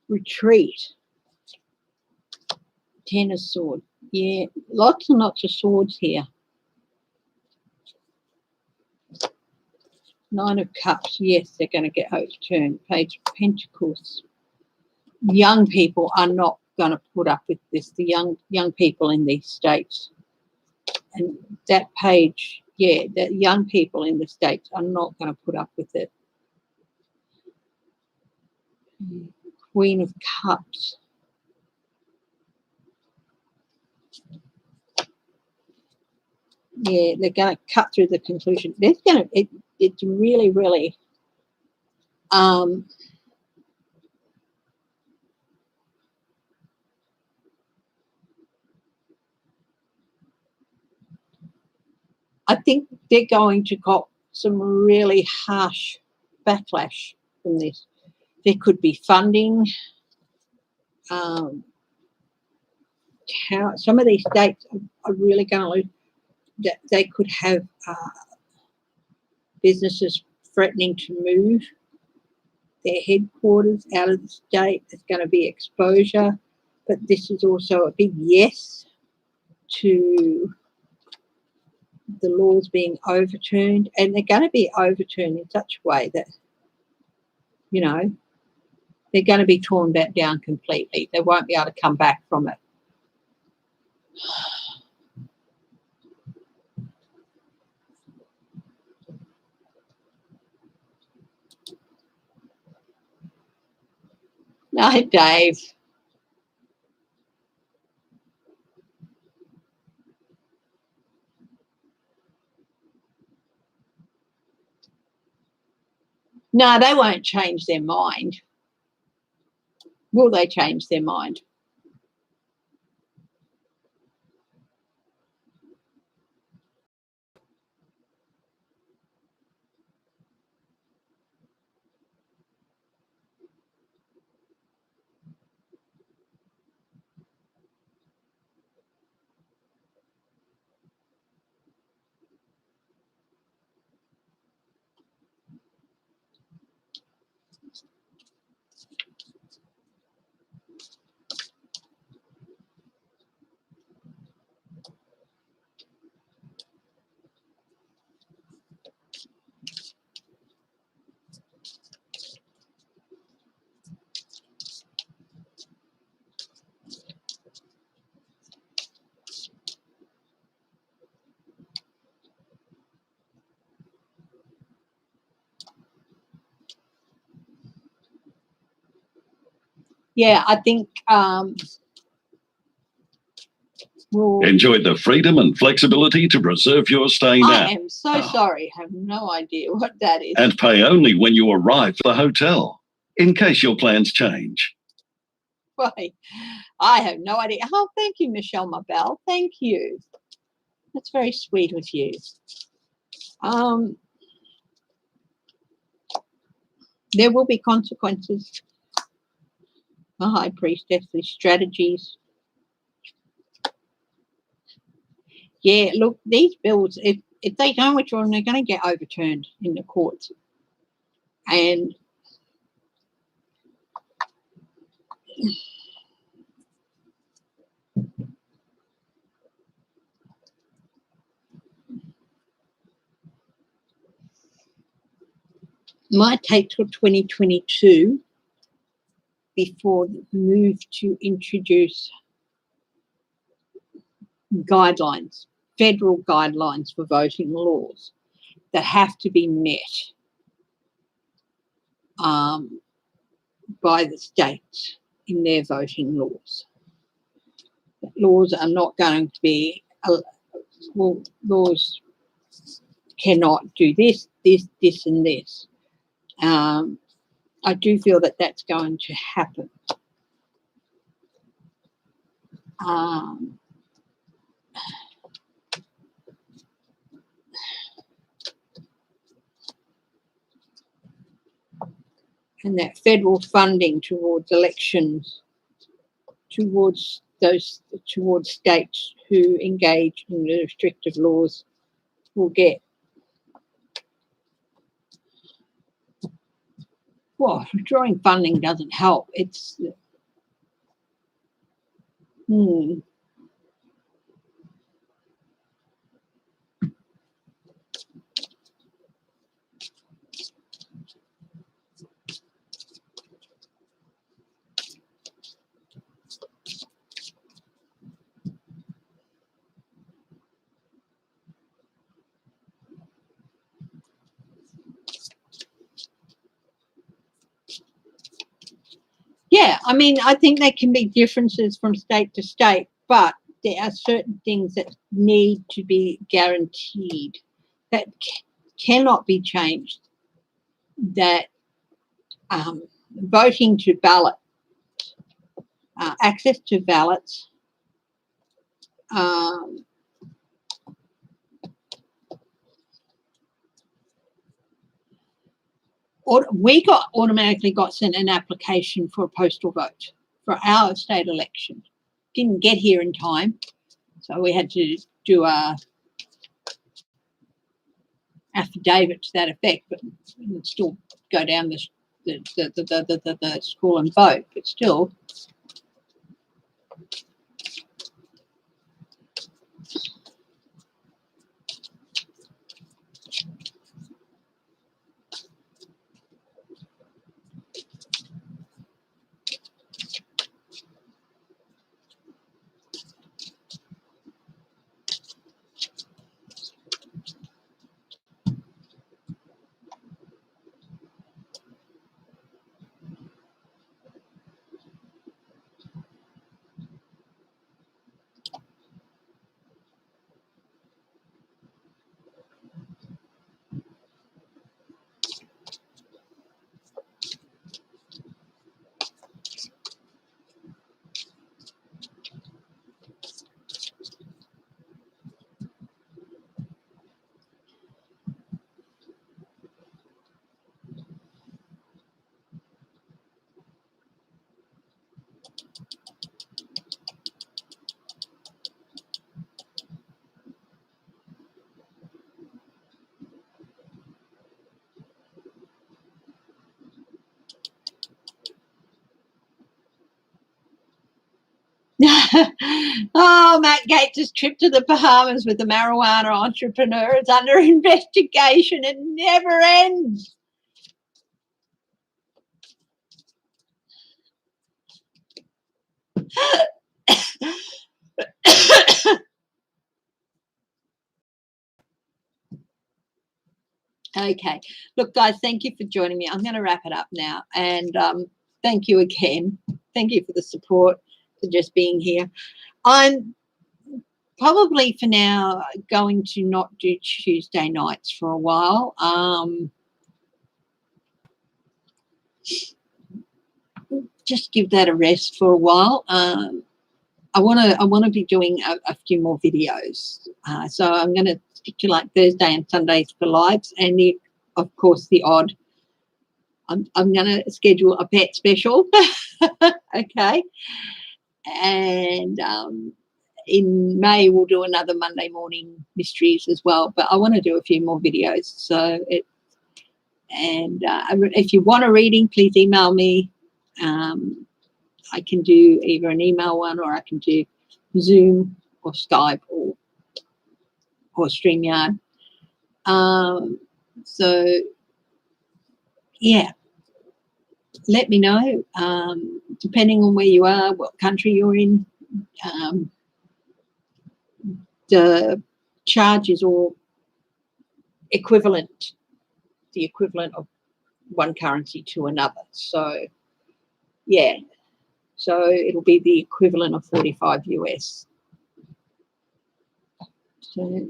Retreat. Ten of Swords. Yeah, lots and lots of swords here. Nine of Cups, yes, they're going to get overturned. Page of Pentacles. Young people are not going to put up with this. The young people in these states. And that page, yeah, the young people in the states are not going to put up with it. Queen of Cups. Yeah, they're going to cut through the conclusion. It's really, really I think they're going to get some really harsh backlash from this. There could be funding. Some of these states are really going to lose. They could have businesses threatening to move their headquarters out of the state. There's going to be exposure. But this is also a big yes to the laws being overturned. And they're going to be overturned in such a way that, you know, they're going to be torn back down completely. They won't be able to come back from it. No, Dave. No, they won't change their mind. Will they change their mind? Yeah, I think we'll enjoy the freedom and flexibility to reserve your stay now. I am so sorry. I have no idea what that is. And pay only when you arrive at the hotel, in case your plans change. Right. I have no idea. Oh, thank you, Michelle Mabel. Thank you. That's very sweet of you. There will be consequences. The high priestess, these strategies. Yeah, look, these bills, if they don't withdraw them, they're going to get overturned in the courts. And might take till 2022 before the move to introduce guidelines, federal guidelines for voting laws that have to be met by the states in their voting laws. Laws are not going to be, well, laws cannot do this, and this. I do feel that that's going to happen. And that federal funding towards elections, towards states who engage in the restrictive laws will get. Well, withdrawing funding doesn't help. It's yeah, I mean, I think there can be differences from state to state, but there are certain things that need to be guaranteed that cannot be changed. That voting to ballot, access to ballots, we automatically got sent an application for a postal vote for our state election. Didn't get here in time, so we had to do a affidavit to that effect, but we'd still go down the school and vote, but still. Oh, Matt Gaetz' trip to the Bahamas with the marijuana entrepreneur is under investigation. It never ends. Okay. Look, guys, thank you for joining me. I'm going to wrap it up now. And thank you again. Thank you for the support, for just being here. I'm probably for now going to not do Tuesday nights for a while. Just give that a rest for a while. I want to be doing a few more videos. So I'm going to stick to like Thursday and Sundays for lives, and of course the odd. I'm going to schedule a pet special. Okay, and in May we'll do another Monday morning mysteries as well. But I want to do a few more videos. So if you want a reading, please email me. I can do either an email one, or I can do Zoom or Skype or StreamYard. So yeah, let me know, depending on where you are, what country you're in. The charge is all equivalent, the equivalent of one currency to another. So yeah, so it'll be the equivalent of 45 US. So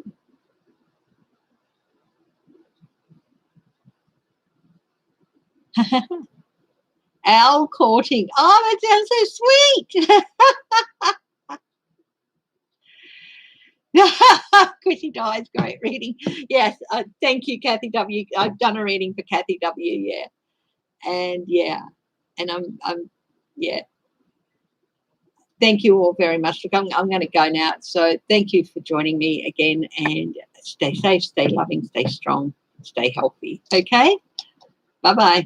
owl courting. Oh, that sounds so sweet. Chrissey Dye's great reading. Yes, thank you, Kathy W. I've done a reading for Kathy W. Yeah, and I'm yeah. Thank you all very much. Look, I'm going to go now. So thank you for joining me again, and stay safe, stay loving, stay strong, stay healthy. Okay, bye bye.